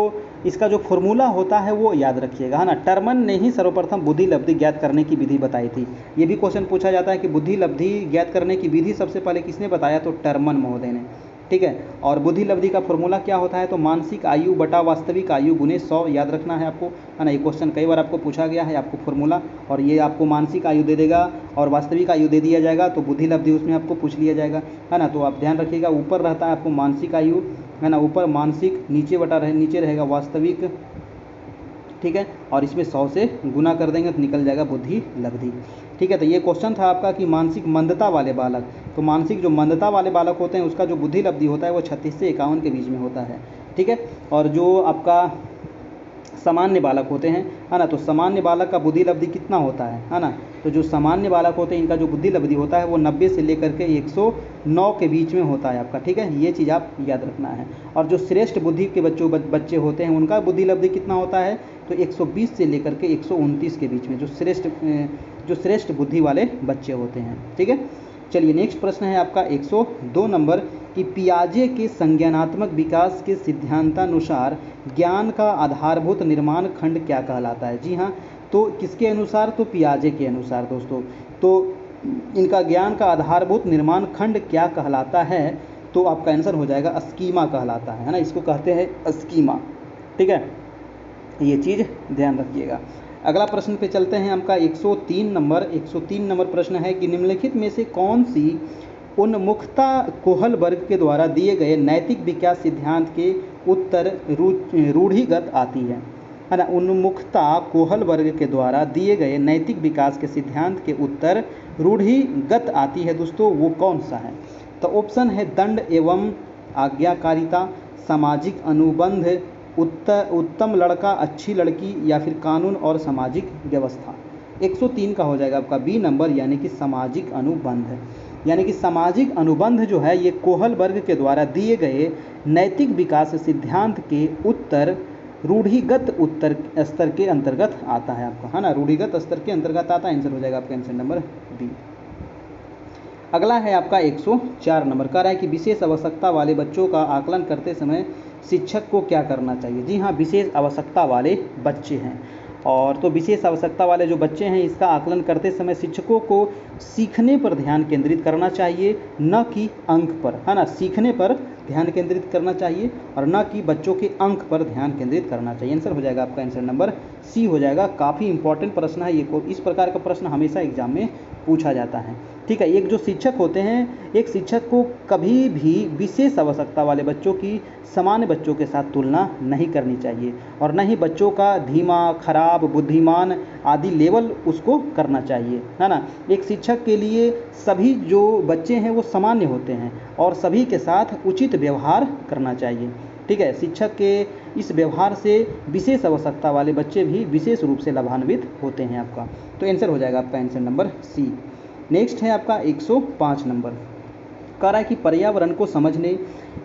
इसका जो फॉर्मूला होता है वो याद रखिएगा, है ना। टर्मन ने ही सर्वप्रथम बुद्धि लब्धि ज्ञात करने की विधि बताई थी। ये भी क्वेश्चन पूछा जाता है कि बुद्धि लब्धि ज्ञात करने की विधि सबसे पहले किसने बताया, तो टर्मन महोदय ने, ठीक है। और बुद्धि लब्धि का फॉर्मूला क्या होता है, तो मानसिक आयु बटा वास्तविक आयु गुने 100, याद रखना है आपको, है ना। ये क्वेश्चन कई बार आपको पूछा गया है, आपको फॉर्मूला, और ये आपको मानसिक आयु दे देगा और वास्तविक आयु दे दिया जाएगा, तो बुद्धि लब्धि उसमें आपको पूछ लिया जाएगा, है ना। तो आप ध्यान रखिएगा, ऊपर रहता है आपको मानसिक आयु, है ना, ऊपर मानसिक, नीचे रहेगा वास्तविक, ठीक है, और इसमें 100 से गुना कर देंगे तो निकल जाएगा बुद्धि लब्धि, ठीक है। तो ये क्वेश्चन था आपका कि मानसिक मंदता वाले बालक, तो मानसिक जो मंदता वाले बालक होते हैं उसका जो बुद्धि लब्धि होता है वो 36 से 51 के बीच में होता है, ठीक है। और जो आपका सामान्य बालक होते हैं, है ना, तो सामान्य बालक का बुद्धि लब्धि कितना होता है ना। तो जो सामान्य बालक होते हैं इनका जो बुद्धि लब्धि होता है वो 90 से लेकर के 109 के बीच में होता है आपका, ठीक है। ये चीज़ आप याद रखना है। और जो श्रेष्ठ बुद्धि के बच्चे होते हैं उनका बुद्धि लब्धि कितना होता है, तो 120 से लेकर के 129 के बीच में, जो श्रेष्ठ बुद्धि वाले बच्चे होते हैं, ठीक है। चलिए नेक्स्ट प्रश्न है आपका 102 नंबर कि पियाजे के संज्ञानात्मक विकास के सिद्धांतानुसार ज्ञान का आधारभूत निर्माण खंड क्या कहलाता है। जी हाँ, तो किसके अनुसार, तो पियाजे के अनुसार दोस्तों। तो इनका ज्ञान का आधारभूत निर्माण खंड क्या कहलाता है, तो आपका आंसर हो जाएगा स्कीमा कहलाता है ना। इसको कहते हैं स्कीमा, ठीक है, ये चीज़ ध्यान रखिएगा। अगला प्रश्न पे चलते हैं, आपका 103 नंबर प्रश्न है कि निम्नलिखित में से कौन सी उन्मुखता कोहल वर्ग के द्वारा दिए गए नैतिक विकास सिद्धांत के उत्तर रूढ़िगत आती है ना। उन्मुखता कोहल वर्ग के द्वारा दिए गए नैतिक विकास के सिद्धांत के उत्तर रूढ़िगत आती है दोस्तों, वो कौन सा है। तो ऑप्शन है दंड एवं आज्ञाकारिता, सामाजिक अनुबंध, उत्तम लड़का अच्छी लड़की, या फिर कानून और सामाजिक व्यवस्था। 103 का हो जाएगा आपका बी नंबर, यानी कि सामाजिक अनुबंध। यानी कि सामाजिक अनुबंध जो है ये कोहल वर्ग के द्वारा दिए गए नैतिक विकास सिद्धांत के उत्तर रूढ़िगत उत्तर स्तर के अंतर्गत आता है आपका, है ना। रूढ़िगत स्तर के अंतर्गत आता है, आंसर हो जाएगा आपका आंसर नंबर बी। अगला है आपका 104 नंबर, कह रहा है कि विशेष आवश्यकता वाले बच्चों का आकलन करते समय शिक्षक को क्या करना चाहिए। जी हाँ, विशेष आवश्यकता वाले बच्चे हैं, और तो विशेष आवश्यकता वाले जो बच्चे हैं इसका आकलन करते समय शिक्षकों को सीखने पर ध्यान केंद्रित करना चाहिए, न कि अंक पर, है ना। सीखने पर ध्यान केंद्रित करना चाहिए और न कि बच्चों के अंक पर ध्यान केंद्रित करना चाहिए। आंसर हो जाएगा आपका आंसर नंबर सी हो जाएगा। काफ़ी इंपॉर्टेंट प्रश्न है ये, इस प्रकार का प्रश्न हमेशा एग्जाम में पूछा जाता है, ठीक है। एक जो शिक्षक होते हैं, एक शिक्षक को कभी भी विशेष आवश्यकता वाले बच्चों की सामान्य बच्चों के साथ तुलना नहीं करनी चाहिए, और न ही बच्चों का धीमा, खराब, बुद्धिमान आदि लेवल उसको करना चाहिए, है ना। एक शिक्षक के लिए सभी जो बच्चे हैं वो सामान्य होते हैं और सभी के साथ उचित व्यवहार करना चाहिए, ठीक है। शिक्षक के इस व्यवहार से विशेष आवश्यकता वाले बच्चे भी विशेष रूप से लाभान्वित होते हैं आपका। तो आंसर हो जाएगा आपका आंसर नंबर सी। नेक्स्ट है आपका 105 नंबर, कह रहा है कि पर्यावरण को समझने,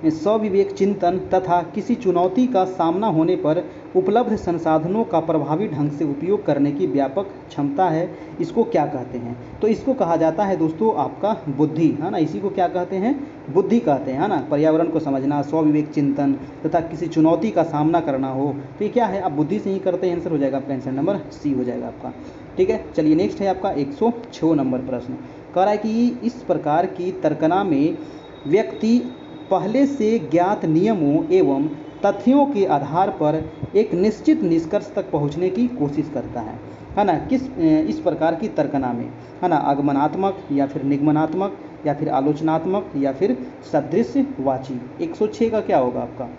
स्वविवेक चिंतन तथा किसी चुनौती का सामना होने पर उपलब्ध संसाधनों का प्रभावी ढंग से उपयोग करने की व्यापक क्षमता है, इसको क्या कहते हैं। तो इसको कहा जाता है दोस्तों आपका बुद्धि, है ना। इसी को क्या कहते हैं, बुद्धि कहते हैं, है ना। पर्यावरण को समझना, स्वविवेक चिंतन तथा किसी चुनौती का सामना करना हो तो ये क्या है, आप बुद्धि से ही करते हैं। आंसर हो जाएगा आपका आंसर नंबर सी हो जाएगा आपका, ठीक है। चलिए नेक्स्ट है आपका 106 नंबर प्रश्न, कह रहा है कि इस प्रकार की तर्कना में व्यक्ति पहले से ज्ञात नियमों एवं तथ्यों के आधार पर एक निश्चित निष्कर्ष तक पहुंचने की कोशिश करता है ना। इस प्रकार की तर्कना में, है ना, आगमनात्मक या फिर निगमनात्मक या फिर आलोचनात्मक या फिर सदृशवाची। 106 का क्या होगा आपका,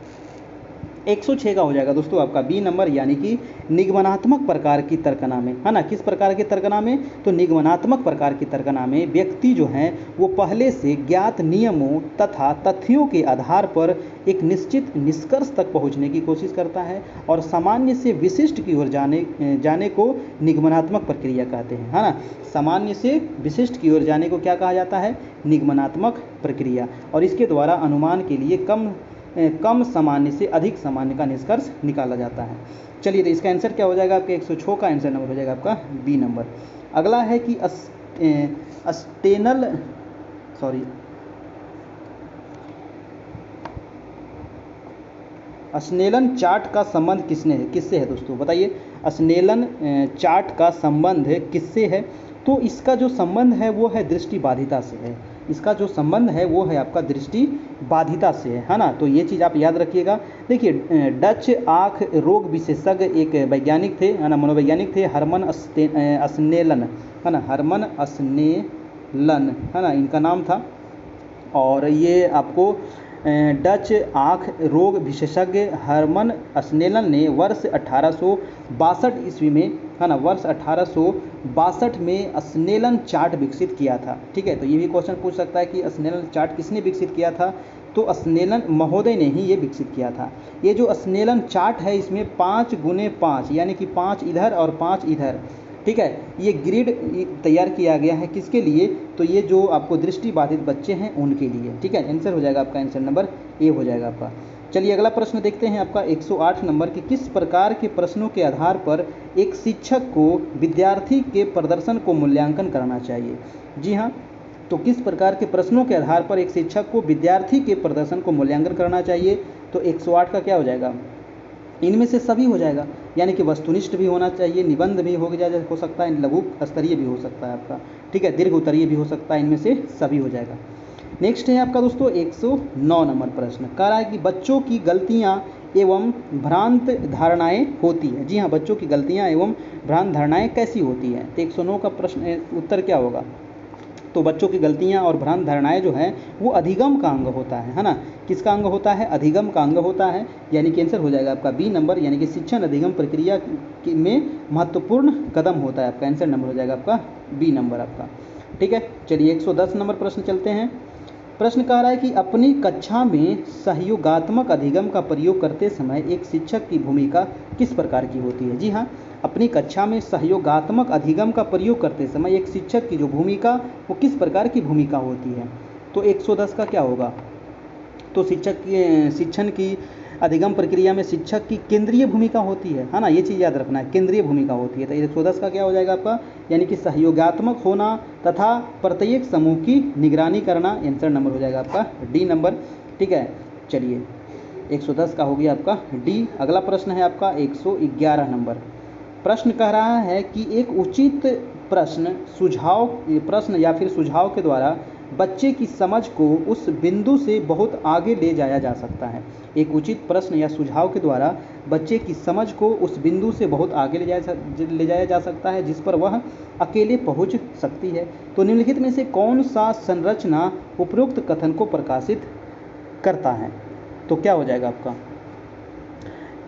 106 का हो जाएगा दोस्तों आपका बी नंबर, यानी कि निगमनात्मक प्रकार की तर्कना में, है ना। किस प्रकार की तर्कना में? तो निगमनात्मक प्रकार की तर्कना में व्यक्ति जो हैं वो पहले से ज्ञात नियमों तथा तथ्यों के आधार पर एक निश्चित निष्कर्ष तक पहुंचने की कोशिश करता है और सामान्य से विशिष्ट की ओर जाने को निगमनात्मक प्रक्रिया कहते हैं, है ना। सामान्य से विशिष्ट की ओर जाने को क्या कहा जाता है? निगमनात्मक प्रक्रिया। और इसके द्वारा अनुमान के लिए कम सामान्य से अधिक सामान्य का निष्कर्ष निकाला जाता है। चलिए, तो इसका आंसर क्या हो जाएगा? आपके 106 का आंसर नंबर हो जाएगा आपका बी नंबर। अगला है कि स्नेलन चार्ट का संबंध किससे है दोस्तों? बताइए, स्नेलन चार्ट का संबंध किससे है? तो इसका जो संबंध है वो है दृष्टिबाधिता से है। इसका जो संबंध है वो है आपका दृष्टिबाधिता से है ना। तो ये चीज़ आप याद रखिएगा। देखिए, डच आँख रोग विशेषज्ञ एक वैज्ञानिक थे, है ना, मनोवैज्ञानिक थे, हरमन स्नेलन, है ना, हरमन स्नेलन, है ना, इनका नाम था। और ये आपको डच आँख रोग विशेषज्ञ हरमन स्नेलन ने वर्ष 1862 ईस्वी में, है ना, वर्ष 1862 में स्नेलन चार्ट विकसित किया था। ठीक है, तो ये भी क्वेश्चन पूछ सकता है कि स्नेलन चार्ट किसने विकसित किया था? तो स्नेलन महोदय ने ही ये विकसित किया था। ये जो स्नेलन चार्ट है इसमें 5x5 यानी कि 5 इधर और 5 इधर, ठीक है, ये ग्रिड तैयार किया गया है किसके लिए? तो ये जो आपको दृष्टिबाधित बच्चे हैं उनके लिए। ठीक है, आंसर हो जाएगा आपका, आंसर नंबर ए हो जाएगा आपका। चलिए, अगला प्रश्न देखते हैं आपका 108 नंबर की। किस प्रकार के प्रश्नों के आधार पर एक शिक्षक को विद्यार्थी के प्रदर्शन को मूल्यांकन करना चाहिए? जी हाँ, तो किस प्रकार के प्रश्नों के आधार पर एक शिक्षक को विद्यार्थी के प्रदर्शन को मूल्यांकन करना चाहिए? तो 108 का क्या हो जाएगा? इनमें से सभी हो जाएगा, यानी कि वस्तुनिष्ठ भी होना चाहिए, निबंध भी हो सकता है, लघु स्तरीय भी हो सकता है आपका, ठीक है, दीर्घ उत्तरीय भी हो सकता है, इनमें से सभी हो जाएगा। नेक्स्ट है आपका दोस्तों 109 नंबर प्रश्न। कह रहा है कि बच्चों की गलतियां एवं भ्रांत धारणाएं होती है। जी हाँ, बच्चों की गलतियां एवं भ्रांत धारणाएं कैसी होती हैं? तो 109 का प्रश्न उत्तर क्या होगा? तो बच्चों की गलतियां और भ्रांत धारणाएं जो हैं वो अधिगम का अंग होता है ना। किसका अंग होता है? अधिगम का अंग होता है, यानी कि आंसर हो जाएगा आपका बी नंबर, यानी कि शिक्षण अधिगम प्रक्रिया में महत्वपूर्ण कदम होता है। आपका आंसर नंबर हो जाएगा आपका बी नंबर आपका। ठीक है, चलिए 110 नंबर प्रश्न चलते हैं। प्रश्न कह रहा है कि अपनी कक्षा में सहयोगात्मक अधिगम का प्रयोग करते समय एक शिक्षक की भूमिका किस प्रकार की होती है? जी हाँ, अपनी कक्षा में सहयोगात्मक अधिगम का प्रयोग करते समय एक शिक्षक की जो भूमिका वो किस प्रकार की भूमिका होती है? तो 110 का क्या होगा? तो शिक्षण की अधिगम प्रक्रिया में शिक्षक की केंद्रीय भूमिका होती है ना, ये चीज़ याद रखना है, केंद्रीय भूमिका होती है। तो 110 का क्या हो जाएगा आपका? यानी कि सहयोगात्मक होना तथा प्रत्येक समूह की निगरानी करना। आंसर नंबर हो जाएगा आपका डी नंबर। ठीक है, चलिए 110 का हो गया आपका डी। अगला प्रश्न है आपका 111 नंबर। प्रश्न कह रहा है कि एक उचित प्रश्न या फिर सुझाव के द्वारा बच्चे की समझ को उस बिंदु से बहुत आगे ले जाया जा सकता है। एक उचित प्रश्न या सुझाव के द्वारा बच्चे की समझ को उस बिंदु से बहुत आगे ले जाया जा सकता है जिस पर वह अकेले पहुंच सकती है। तो निम्नलिखित में से कौन सा संरचना उपरोक्त कथन को प्रकाशित करता है? तो क्या हो जाएगा आपका?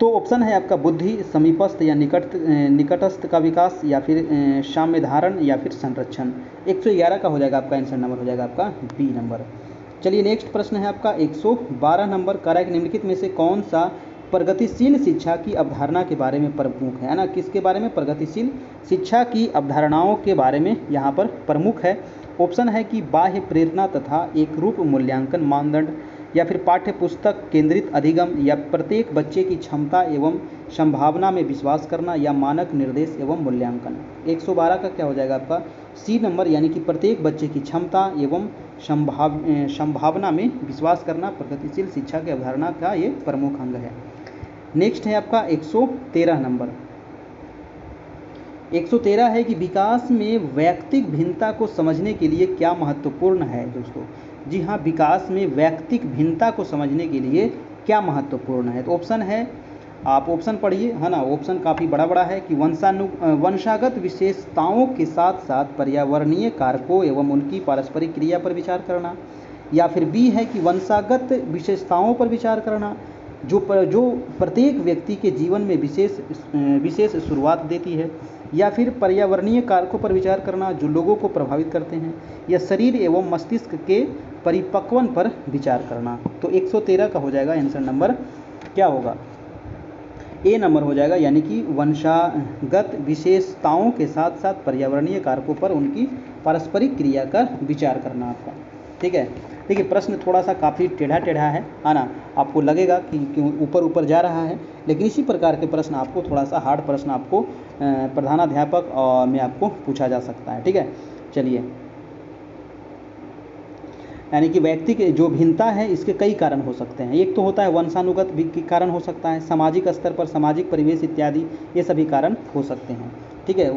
तो ऑप्शन है आपका बुद्धि, समीपस्थ या निकटस्थ का विकास, या फिर साम्य धारण, या फिर संरक्षण। 111 का हो जाएगा आपका, आंसर नंबर हो जाएगा आपका बी नंबर। चलिए नेक्स्ट प्रश्न है आपका 112 नंबर। कह रहा है कि निम्नलिखित में से कौन सा प्रगतिशील शिक्षा की अवधारणा के बारे में प्रमुख है ना? किसके बारे में? प्रगतिशील शिक्षा की अवधारणाओं के बारे में यहाँ पर प्रमुख है। ऑप्शन है कि बाह्य प्रेरणा तथा एक रूप मूल्यांकन मानदंड, या फिर पाठ्य पुस्तक केंद्रित अधिगम, या प्रत्येक बच्चे की क्षमता एवं संभावना में विश्वास करना, या मानक निर्देश एवं मूल्यांकन। 112 का क्या हो जाएगा आपका? सी नंबर, यानी कि प्रत्येक बच्चे की क्षमता एवं संभावना में विश्वास करना प्रगतिशील शिक्षा की अवधारणा का ये प्रमुख अंग है। नेक्स्ट है आपका 113 नंबर। 113 है कि विकास में वैयक्तिक भिन्नता को समझने के लिए क्या महत्वपूर्ण है दोस्तों? जी हाँ, विकास में वैयक्तिक भिन्नता को समझने के लिए क्या महत्वपूर्ण है? तो ऑप्शन है, आप ऑप्शन पढ़िए, है ना, ऑप्शन काफ़ी बड़ा है कि वंशागत विशेषताओं के साथ साथ पर्यावरणीय कारकों एवं उनकी पारस्परिक क्रिया पर विचार करना, या फिर बी है कि वंशागत विशेषताओं पर विचार करना, जो प्रत्येक व्यक्ति के जीवन में विशेष शुरुआत देती है, या फिर पर्यावरणीय कारकों पर विचार करना जो लोगों को प्रभावित करते हैं, या शरीर एवं मस्तिष्क के परिपक्वन पर विचार करना। तो 113 का हो जाएगा आंसर नंबर क्या होगा, ए नंबर हो जाएगा, यानी कि वंशागत विशेषताओं के साथ साथ पर्यावरणीय कारकों पर उनकी पारस्परिक क्रिया का विचार करना आपका। ठीक है, देखिए प्रश्न थोड़ा सा काफ़ी टेढ़ा है ना, आपको लगेगा कि ऊपर ऊपर जा रहा है, लेकिन इसी प्रकार के प्रश्न आपको थोड़ा सा हार्ड प्रश्न आपको प्रधानाध्यापक में आपको पूछा जा सकता है। ठीक है, चलिए, यानी कि व्यक्ति के जो भिन्नता है इसके कई कारण हो सकते हैं। एक तो होता है वंशानुगत भी कारण हो सकता है, सामाजिक स्तर पर सामाजिक परिवेश इत्यादि, ये सभी कारण हो सकते हैं। ठीक है,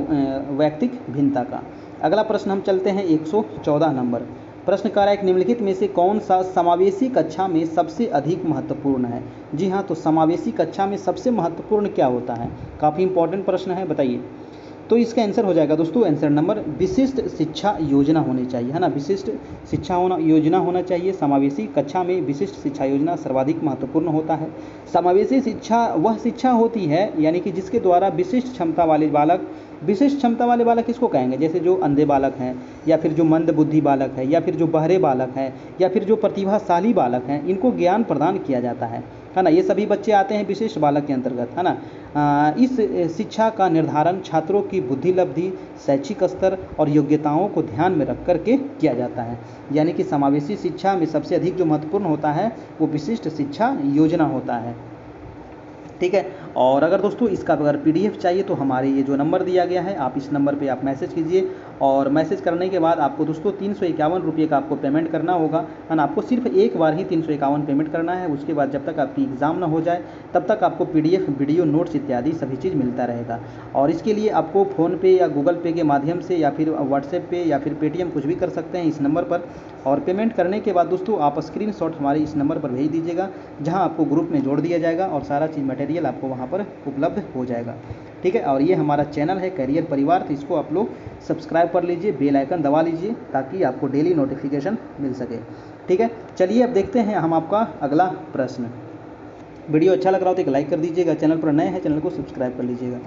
व्यक्तिक भिन्नता का। अगला प्रश्न हम चलते हैं 114 नंबर। प्रश्न कह रहा है कि निम्नलिखित में से कौन सा समावेशी कक्षा में सबसे अधिक महत्वपूर्ण है। जी हाँ, तो समावेशी कक्षा में सबसे महत्वपूर्ण क्या होता है, काफ़ी इंपॉर्टेंट प्रश्न है, बताइए। तो इसका आंसर हो जाएगा दोस्तों, आंसर नंबर विशिष्ट शिक्षा योजना होनी चाहिए, है ना, विशिष्ट शिक्षा योजना होना चाहिए। समावेशी कक्षा में विशिष्ट शिक्षा योजना सर्वाधिक महत्वपूर्ण होता है। समावेशी शिक्षा वह शिक्षा होती है यानी कि जिसके द्वारा विशिष्ट क्षमता वाले बालक किसको कहेंगे, जैसे जो अंधे बालक हैं, या फिर जो मंद बुद्धि बालक है, या फिर जो बहरे बालक हैं, या फिर जो प्रतिभाशाली बालक हैं, इनको ज्ञान प्रदान किया जाता है ना। ये सभी बच्चे आते हैं विशिष्ट बालक के अंतर्गत, है ना। इस शिक्षा का निर्धारण छात्रों की बुद्धि लब्धि, शैक्षिक स्तर और योग्यताओं को ध्यान में रख करके किया जाता है। यानी कि समावेशी शिक्षा में सबसे अधिक जो महत्वपूर्ण होता है वो विशिष्ट शिक्षा योजना होता है। ठीक है, और अगर दोस्तों इसका अगर PDF चाहिए तो हमारे ये जो नंबर दिया गया है, आप इस नंबर पे आप मैसेज कीजिए, और मैसेज करने के बाद आपको दोस्तों 351 रुपये का आपको पेमेंट करना होगा, है ना। आपको सिर्फ एक बार ही 351 पेमेंट करना है, उसके बाद जब तक आपकी एग्ज़ाम ना हो जाए तब तक आपको PDF वीडियो नोट्स इत्यादि सभी चीज़ मिलता रहेगा। और इसके लिए आपको फ़ोनपे या गूगल पे के माध्यम से, या फिर व्हाट्सएप पे, या फिर पेटीएम कुछ भी कर सकते हैं इस नंबर पर। और पेमेंट करने के बाद दोस्तों आप स्क्रीनशॉट हमारे इस नंबर पर भेज दीजिएगा, जहां आपको ग्रुप में जोड़ दिया जाएगा और सारा चीज़ मटेरियल आपको वहां पर उपलब्ध हो जाएगा। ठीक है, और ये हमारा चैनल है कैरियर परिवार, तो इसको आप लोग सब्सक्राइब कर लीजिए, बेल आइकन दबा लीजिए, ताकि आपको डेली नोटिफिकेशन मिल सके। ठीक है, चलिए अब देखते हैं हम आपका अगला प्रश्न। वीडियो अच्छा लग रहा हो तो एक लाइक कर दीजिएगा, चैनल पर नए हैं चैनल को सब्सक्राइब कर लीजिएगा।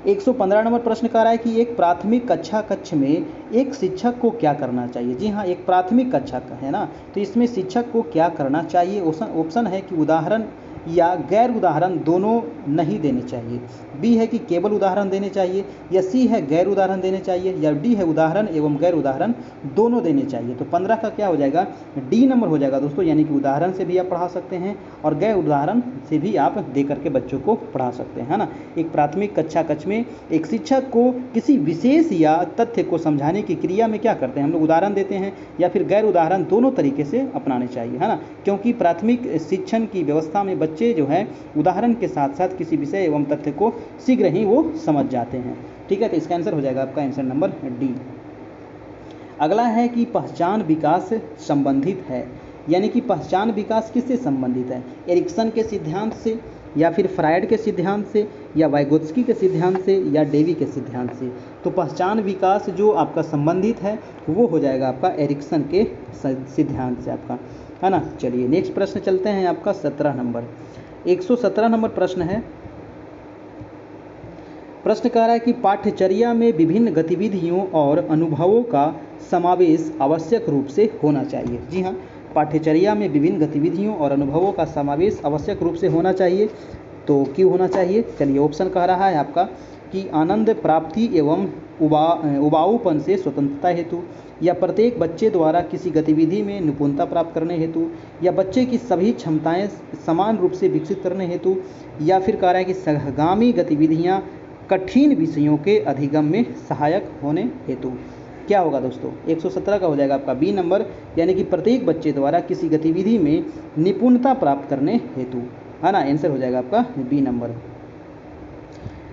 115 नंबर प्रश्न कह रहा है कि एक प्राथमिक कक्षा कक्ष में एक शिक्षक को क्या करना चाहिए। जी हाँ, एक प्राथमिक कक्षा का है ना, तो इसमें शिक्षक को क्या करना चाहिए। ऑप्शन है कि उदाहरण या गैर उदाहरण दोनों नहीं देने चाहिए, बी है कि केवल उदाहरण देने चाहिए, या सी है गैर उदाहरण देने चाहिए, या डी है उदाहरण एवं गैर उदाहरण दोनों देने चाहिए। तो 15 का क्या हो जाएगा, डी नंबर हो जाएगा दोस्तों, यानी कि उदाहरण से भी आप पढ़ा सकते हैं और गैर उदाहरण से भी आप दे करके बच्चों को पढ़ा सकते हैं, है ना। एक प्राथमिक कक्षा कक्ष में एक शिक्षक को किसी विशेष या तथ्य को समझाने की क्रिया में क्या करते हैं, हम लोग उदाहरण देते हैं या फिर गैर उदाहरण, दोनों तरीके से अपनाने चाहिए, है ना। क्योंकि प्राथमिक शिक्षण की व्यवस्था में बच्चे जो है उदाहरण के साथ साथ किसी विषय एवं तथ्य को शीघ्र ही वो समझ जाते हैं। ठीक है, तो इसका आंसर हो जाएगा आपका आंसर नंबर डी। अगला है कि पहचान विकास संबंधित है, यानी कि पहचान विकास किससे संबंधित है, एरिक्सन के सिद्धांत से, या फिर फ्रायड के सिद्धांत से, या वाइगोत्स्की के सिद्धांत से, या डेवी के सिद्धांत से। तो पहचान विकास जो आपका संबंधित है वो हो जाएगा आपका एरिक्सन के सिद्धांत से आपका, है ना। चलिए नेक्स्ट प्रश्न चलते हैं, आपका 17 नंबर 117 नंबर प्रश्न है। प्रश्न कह रहा है कि पाठ्यचर्या में विभिन्न गतिविधियों और अनुभवों का समावेश आवश्यक रूप से होना चाहिए। जी हाँ, पाठ्यचर्या में विभिन्न गतिविधियों और अनुभवों का समावेश आवश्यक रूप से होना चाहिए। तो क्यों होना चाहिए, चलिए ऑप्शन कह रहा है आपका कि आनंद प्राप्ति एवं उबाऊपन से स्वतंत्रता हेतु, या प्रत्येक बच्चे द्वारा किसी गतिविधि में निपुणता प्राप्त करने हेतु, या बच्चे की सभी क्षमताएं समान रूप से विकसित करने हेतु, या फिर कह रहा है कि सहगामी गतिविधियां कठिन विषयों के अधिगम में सहायक होने हेतु। क्या होगा दोस्तों, 117 का हो जाएगा आपका बी नंबर, यानी कि प्रत्येक बच्चे द्वारा किसी गतिविधि में निपुणता प्राप्त करने हेतु, है ना। आंसर हो जाएगा आपका बी नंबर।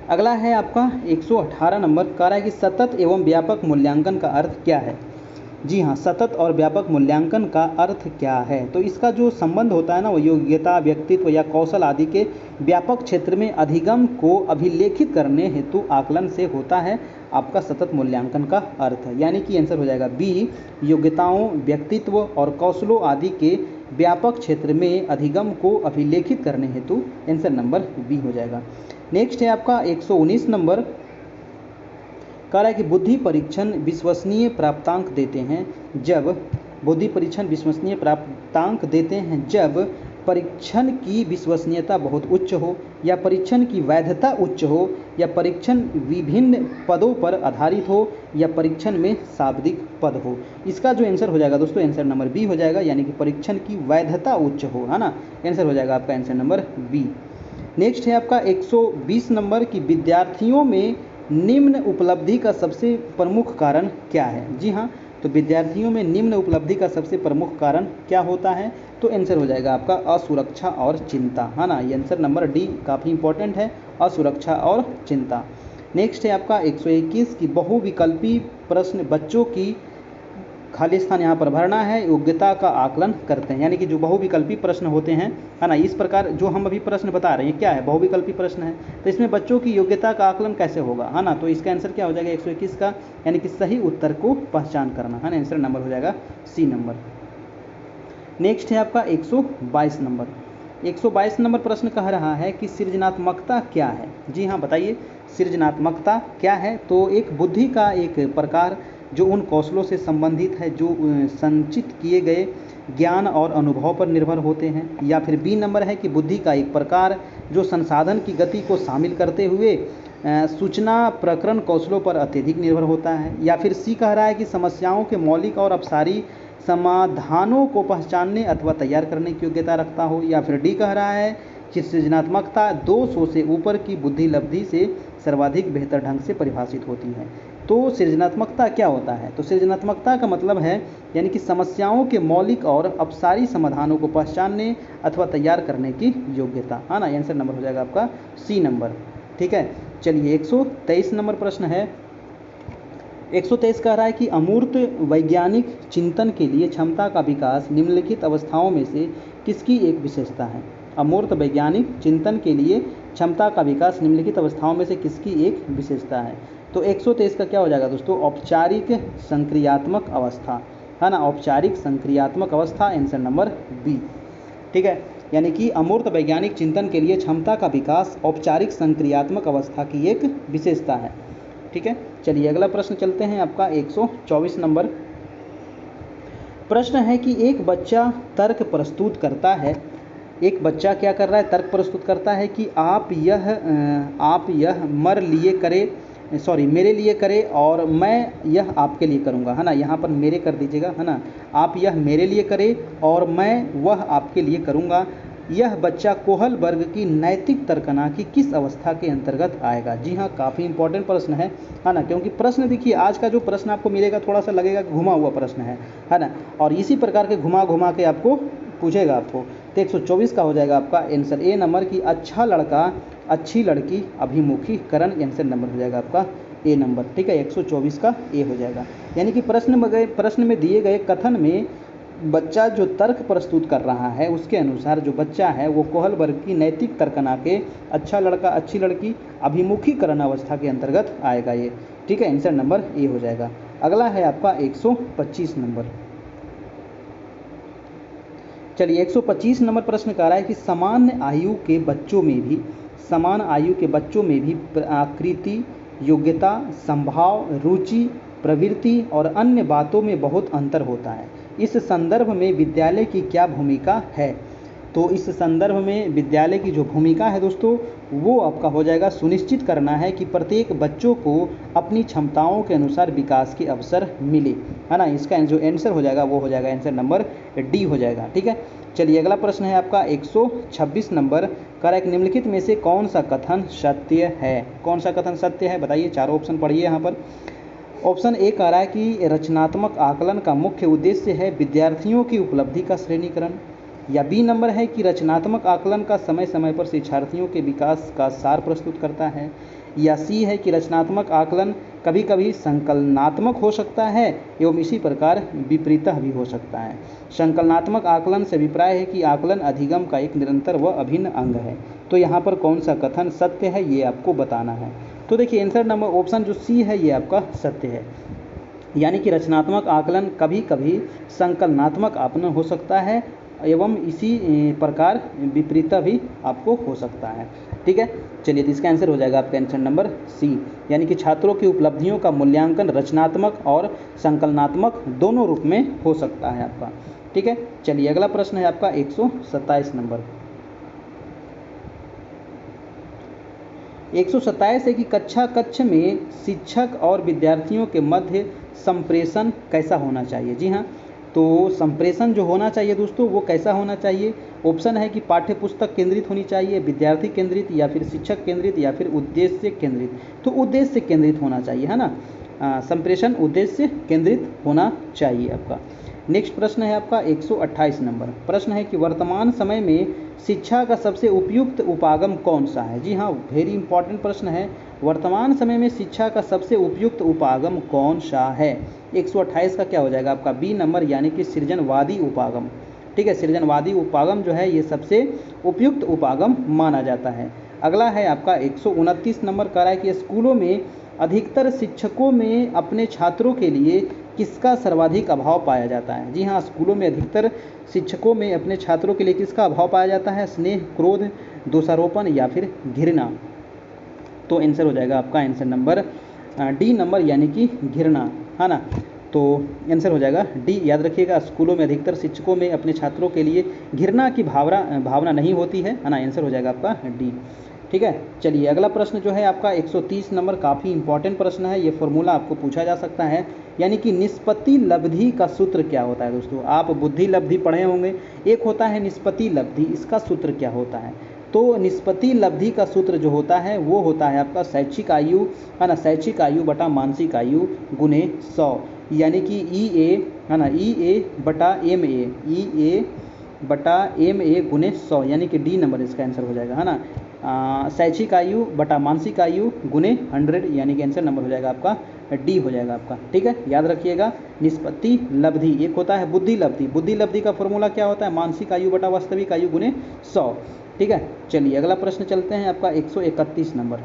अगला है आपका 118 नंबर, कह रहा है कि सतत एवं व्यापक मूल्यांकन का अर्थ क्या है। जी हाँ, सतत और व्यापक मूल्यांकन का अर्थ क्या है, तो इसका जो संबंध होता है ना वो योग्यता, व्यक्तित्व या कौशल आदि के व्यापक क्षेत्र में अधिगम को अभिलेखित करने हेतु आकलन से होता है आपका सतत मूल्यांकन का अर्थ है। यानी कि आंसर हो जाएगा बी, योग्यताओं, व्यक्तित्व और कौशलों आदि के व्यापक क्षेत्र में अधिगम को अभिलेखित करने हेतु आंसर नंबर बी हो जाएगा। नेक्स्ट है आपका 119 नंबर, कह रहा है कि बुद्धि परीक्षण विश्वसनीय प्राप्तांक देते हैं जब बुद्धि परीक्षण विश्वसनीय प्राप्तांक देते हैं जब परीक्षण की विश्वसनीयता बहुत उच्च हो, या परीक्षण की वैधता उच्च हो, या परीक्षण विभिन्न पदों पर आधारित हो, या परीक्षण में शाब्दिक पद हो। इसका जो आंसर हो जाएगा दोस्तों आंसर नंबर बी हो जाएगा, यानी कि परीक्षण की वैधता उच्च हो, है ना। आंसर हो जाएगा आपका आंसर नंबर बी। नेक्स्ट है आपका 120 नंबर की विद्यार्थियों में निम्न उपलब्धि का सबसे प्रमुख कारण क्या है। जी हाँ, तो विद्यार्थियों में निम्न उपलब्धि का सबसे प्रमुख कारण क्या होता है, तो आंसर हो जाएगा आपका असुरक्षा और चिंता, है ना। ये आंसर नंबर डी काफ़ी इंपॉर्टेंट है, असुरक्षा और चिंता। नेक्स्ट है आपका 121 की बहुविकल्पी प्रश्न बच्चों की खाली स्थान यहाँ पर भरना है, योग्यता का आकलन करते हैं, यानी कि जो बहुविकल्पी प्रश्न होते हैं, है ना। इस प्रकार जो हम अभी प्रश्न बता रहे हैं क्या है, बहुविकल्पी प्रश्न है, तो इसमें बच्चों की योग्यता का आकलन कैसे होगा, है ना। तो इसका आंसर क्या हो जाएगा 121 का, यानी कि सही उत्तर को पहचान करना, है ना। आंसर नंबर हो जाएगा सी नंबर। नेक्स्ट है आपका 122 नंबर। 122 नंबर प्रश्न कह रहा है कि सृजनात्मकता क्या है। जी हाँ, बताइए सृजनात्मकता क्या है। तो एक बुद्धि का एक प्रकार जो उन कौशलों से संबंधित है जो संचित किए गए ज्ञान और अनुभव पर निर्भर होते हैं, या फिर बी नंबर है कि बुद्धि का एक प्रकार जो संसाधन की गति को शामिल करते हुए सूचना प्रकरण कौशलों पर अत्यधिक निर्भर होता है, या फिर सी कह रहा है कि समस्याओं के मौलिक और अपसारी समाधानों को पहचानने अथवा तैयार करने की योग्यता रखता हो, या फिर डी कह रहा है कि सृजनात्मकता 200 से ऊपर की बुद्धि लब्धि से सर्वाधिक बेहतर ढंग से परिभाषित होती है। तो सृजनात्मकता क्या होता है, तो सृजनात्मकता का मतलब है यानी कि समस्याओं के मौलिक और अपसारी समाधानों को पहचानने अथवा तैयार करने की योग्यता, है ना। आंसर नंबर हो जाएगा आपका सी नंबर। ठीक है, चलिए 123 नंबर प्रश्न है। 123 कह रहा है कि अमूर्त वैज्ञानिक चिंतन के लिए क्षमता का विकास निम्नलिखित अवस्थाओं में से किसकी एक विशेषता है। अमूर्त वैज्ञानिक चिंतन के लिए क्षमता का विकास निम्नलिखित अवस्थाओं में से किसकी एक विशेषता है। तो 123 का क्या हो जाएगा दोस्तों, औपचारिक संक्रियात्मक अवस्था, है ना। औपचारिक संक्रियात्मक अवस्था, आंसर नंबर बी। ठीक है, यानी कि अमूर्त वैज्ञानिक चिंतन के लिए क्षमता का विकास औपचारिक संक्रियात्मक अवस्था की एक विशेषता है। ठीक है, चलिए अगला प्रश्न चलते हैं। आपका 124 नंबर प्रश्न है कि एक बच्चा तर्क प्रस्तुत करता है, एक बच्चा क्या कर रहा है, तर्क प्रस्तुत करता है कि आप यह मेरे लिए करे और मैं यह आपके लिए करूँगा, है ना। यहाँ पर मेरे कर दीजिएगा, है ना। आप यह मेरे लिए करे और मैं वह आपके लिए करूँगा। यह बच्चा कोहल वर्ग की नैतिक तर्कना की किस अवस्था के अंतर्गत आएगा। जी हाँ, काफ़ी इंपॉर्टेंट प्रश्न है ना। क्योंकि प्रश्न देखिए, आज का जो प्रश्न आपको मिलेगा थोड़ा सा लगेगा घुमा हुआ प्रश्न है ना। और इसी प्रकार के घुमा घुमा के आपको पूछेगा आपको। तो 124 का हो जाएगा आपका आंसर ए नंबर की अच्छा लड़का अच्छी लड़की अभिमुखीकरण, आंसर नंबर हो जाएगा आपका ए नंबर। ठीक है, 124 का ए हो जाएगा। यानी कि प्रश्न में दिए गए कथन में बच्चा जो तर्क प्रस्तुत कर रहा है उसके अनुसार जो बच्चा है वो कोहल वर्ग की नैतिक तर्कना के अच्छा लड़का अच्छी लड़की अभिमुखीकरण अवस्था के अंतर्गत आएगा ये। ठीक है, आंसर नंबर ए हो जाएगा। अगला है आपका 125 नंबर। चलिए 125 नंबर प्रश्न कह रहा है कि समान आयु के बच्चों में भी आकृति, योग्यता, संभाव, रुचि, प्रवृत्ति और अन्य बातों में बहुत अंतर होता है। इस संदर्भ में विद्यालय की क्या भूमिका है। तो इस संदर्भ में विद्यालय की जो भूमिका है दोस्तों वो आपका हो जाएगा सुनिश्चित करना है कि प्रत्येक बच्चों को अपनी क्षमताओं के अनुसार विकास के अवसर मिले, है ना। इसका जो आंसर हो जाएगा वो हो जाएगा आंसर नंबर डी हो जाएगा। ठीक है, चलिए अगला प्रश्न है आपका 126 नंबर। करेक्ट, निम्नलिखित में से कौन सा कथन सत्य है। कौन सा कथन सत्य है बताइए, चारों ऑप्शन पढ़िए यहाँ पर। ऑप्शन ए कह रहा है कि रचनात्मक आकलन का मुख्य उद्देश्य है विद्यार्थियों की उपलब्धि का श्रेणीकरण, या बी नंबर है कि रचनात्मक आकलन का समय समय पर शिक्षार्थियों के विकास का सार प्रस्तुत करता है, या सी है कि रचनात्मक आकलन कभी कभी संकलनात्मक हो सकता है एवं इसी प्रकार विपरीतः भी हो सकता है। संकलनात्मक आकलन से अभिप्राय है कि आकलन अधिगम का एक निरंतर व अभिन्न अंग है। तो यहाँ पर कौन सा कथन सत्य है ये आपको बताना है। तो देखिए आंसर नंबर ऑप्शन जो सी है ये आपका सत्य है, यानी कि रचनात्मक आकलन कभी कभी संकलनात्मक आकलन हो सकता है एवं इसी प्रकार विपरीता भी आपको हो सकता है। ठीक है, चलिए तो इसका आंसर हो जाएगा आपका आंसर नंबर सी, यानी कि छात्रों की उपलब्धियों का मूल्यांकन रचनात्मक और संकलनात्मक दोनों रूप में हो सकता है आपका। ठीक है, चलिए अगला प्रश्न है आपका 127 नंबर। 127 है कि कक्ष में शिक्षक और विद्यार्थियों के मध्य संप्रेषण कैसा होना चाहिए। जी हाँ, तो संप्रेषण जो होना चाहिए दोस्तों वो कैसा होना चाहिए। ऑप्शन है कि पाठ्य पुस्तक केंद्रित होनी चाहिए, विद्यार्थी केंद्रित, या फिर शिक्षक केंद्रित, या फिर उद्देश्य केंद्रित। तो उद्देश्य केंद्रित होना चाहिए, है ना। संप्रेषण उद्देश्य केंद्रित होना चाहिए आपका। नेक्स्ट प्रश्न है आपका 128 नंबर। प्रश्न है कि वर्तमान समय में शिक्षा का सबसे उपयुक्त उपागम कौन सा है। जी हाँ, वेरी इंपॉर्टेंट प्रश्न है। वर्तमान समय में शिक्षा का सबसे उपयुक्त उपागम कौन सा है। 128 का क्या हो जाएगा आपका बी नंबर, यानी कि सृजनवादी उपागम। ठीक है, सृजनवादी उपागम जो है ये सबसे उपयुक्त उपागम माना जाता है। अगला है आपका 129 नंबर, कह रहा है कि स्कूलों में अधिकतर शिक्षकों में अपने छात्रों के लिए किसका सर्वाधिक अभाव पाया जाता है। जी हाँ, स्कूलों में अधिकतर शिक्षकों में अपने छात्रों के लिए किसका अभाव पाया जाता है। स्नेह, क्रोध, दोषारोपण या फिर घृणा। तो आंसर हो जाएगा आपका आंसर नंबर डी नंबर, यानी कि घृणा, है ना। तो आंसर हो जाएगा डी। याद रखिएगा, स्कूलों में अधिकतर शिक्षकों में अपने छात्रों के लिए घृणा की भावना नहीं होती है ना। आंसर हो जाएगा आपका डी। ठीक है, चलिए अगला प्रश्न जो है आपका 130 नंबर, काफ़ी इंपॉर्टेंट प्रश्न है। ये फॉर्मूला आपको पूछा जा सकता है, यानी कि निष्पत्ति लब्धि का सूत्र क्या होता है। दोस्तों आप बुद्धि लब्धि पढ़े होंगे, एक होता है निष्पत्ति लब्धि, इसका सूत्र क्या होता है। तो निष्पत्ति लब्धि का सूत्र जो होता है वो होता है आपका शैक्षिक आयु, है ना, शैक्षिक आयु बटा मानसिक आयु गुने 100, यानी कि EA, है ना, EA बटा MA, EA बटा MA गुने 100, यानी कि डी नंबर इसका आंसर हो जाएगा, है ना। शैक्षिक आयु बटा मानसिक आयु गुने 100, यानी कि आंसर नंबर हो जाएगा आपका डी हो जाएगा आपका। ठीक है, याद रखिएगा, निष्पत्ति लब्धि एक होता है बुद्धि लब्धि, बुद्धि लब्धि का फॉर्मूला क्या होता है, मानसिक आयु बटा वास्तविक आयु गुने 100। ठीक है, चलिए अगला प्रश्न चलते हैं आपका 131 नंबर।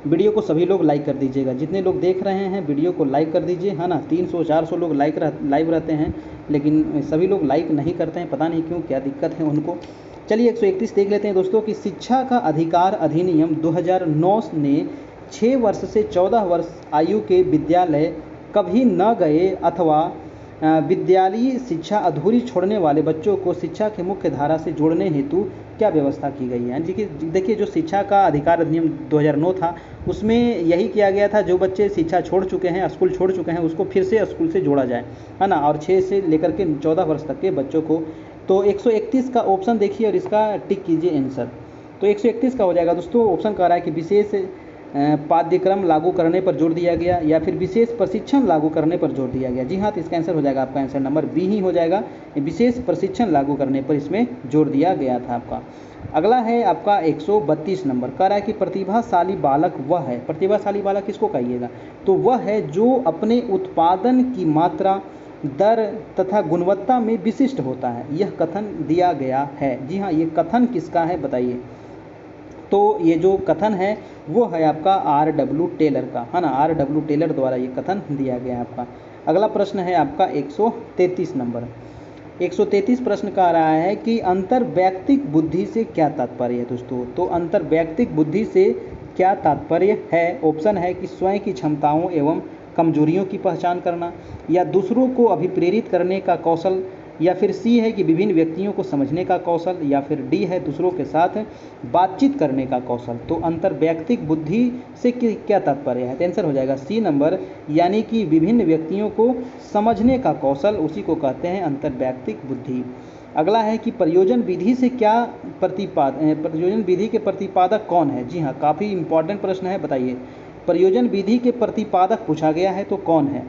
वीडियो को सभी लोग लाइक कर दीजिएगा, जितने लोग देख रहे हैं वीडियो को लाइक कर दीजिए, है ना। 300-400 लोग लाइव रहते हैं, लेकिन सभी लोग लाइक नहीं करते हैं, पता नहीं क्यों, क्या दिक्कत है उनको। चलिए 131 देख लेते हैं दोस्तों कि शिक्षा का अधिकार अधिनियम 2009 ने 6 वर्ष से 14 वर्ष आयु के विद्यालय कभी न गए अथवा विद्यालयी शिक्षा अधूरी छोड़ने वाले बच्चों को शिक्षा के मुख्य धारा से जोड़ने हेतु क्या व्यवस्था की गई है। देखिए जो शिक्षा का अधिकार अधिनियम 2009 था उसमें यही किया गया था, जो बच्चे शिक्षा छोड़ चुके हैं, स्कूल छोड़ चुके हैं, उसको फिर से स्कूल से जोड़ा जाए, है ना, और 6 से लेकर के 14 वर्ष तक के बच्चों को। तो 131 का ऑप्शन देखिए और इसका टिक कीजिए आंसर। तो 131 का हो जाएगा दोस्तों, ऑप्शन कह रहा है कि विशेष पाठ्यक्रम लागू करने पर जोर दिया गया या फिर विशेष प्रशिक्षण लागू करने पर जोर दिया गया। जी हाँ, तो इसका आंसर हो जाएगा आपका आंसर नंबर बी ही हो जाएगा, विशेष प्रशिक्षण लागू करने पर इसमें जोर दिया गया था आपका। अगला है आपका 132 नंबर, कह रहा है कि प्रतिभाशाली बालक वह है। प्रतिभाशाली बालक किसको कहिएगा, तो वह है जो अपने उत्पादन की मात्रा, दर तथा गुणवत्ता में विशिष्ट होता है, यह कथन दिया गया है। जी हाँ, ये कथन किसका है बताइए। तो ये जो कथन है वो है आपका R.W. टेलर का, है ना, R.W. टेलर द्वारा ये कथन दिया गया है आपका। अगला प्रश्न है आपका 133 नंबर। 133 प्रश्न का आ रहा है कि अंतर्वैयक्तिक बुद्धि से क्या तात्पर्य है दोस्तों। तो अंतर्वैयक्तिक बुद्धि से क्या तात्पर्य है, ऑप्शन है कि स्वयं की क्षमताओं एवं कमजोरियों की पहचान करना, या दूसरों को अभिप्रेरित करने का कौशल, या फिर सी है कि विभिन्न व्यक्तियों को समझने का कौशल, या फिर डी है दूसरों के साथ बातचीत करने का कौशल। तो अंतर्वैयक्तिक बुद्धि से क्या तात्पर्य है, तो आंसर हो जाएगा सी नंबर, यानी कि विभिन्न व्यक्तियों को समझने का कौशल, उसी को कहते हैं अंतर्वैयक्तिक बुद्धि। अगला है कि प्रयोजन विधि से क्या प्रयोजन विधि के प्रतिपादक कौन है। जी हाँ, काफ़ी इंपॉर्टेंट प्रश्न है, बताइए। प्रयोजन विधि के प्रतिपादक पूछा गया है तो कौन है,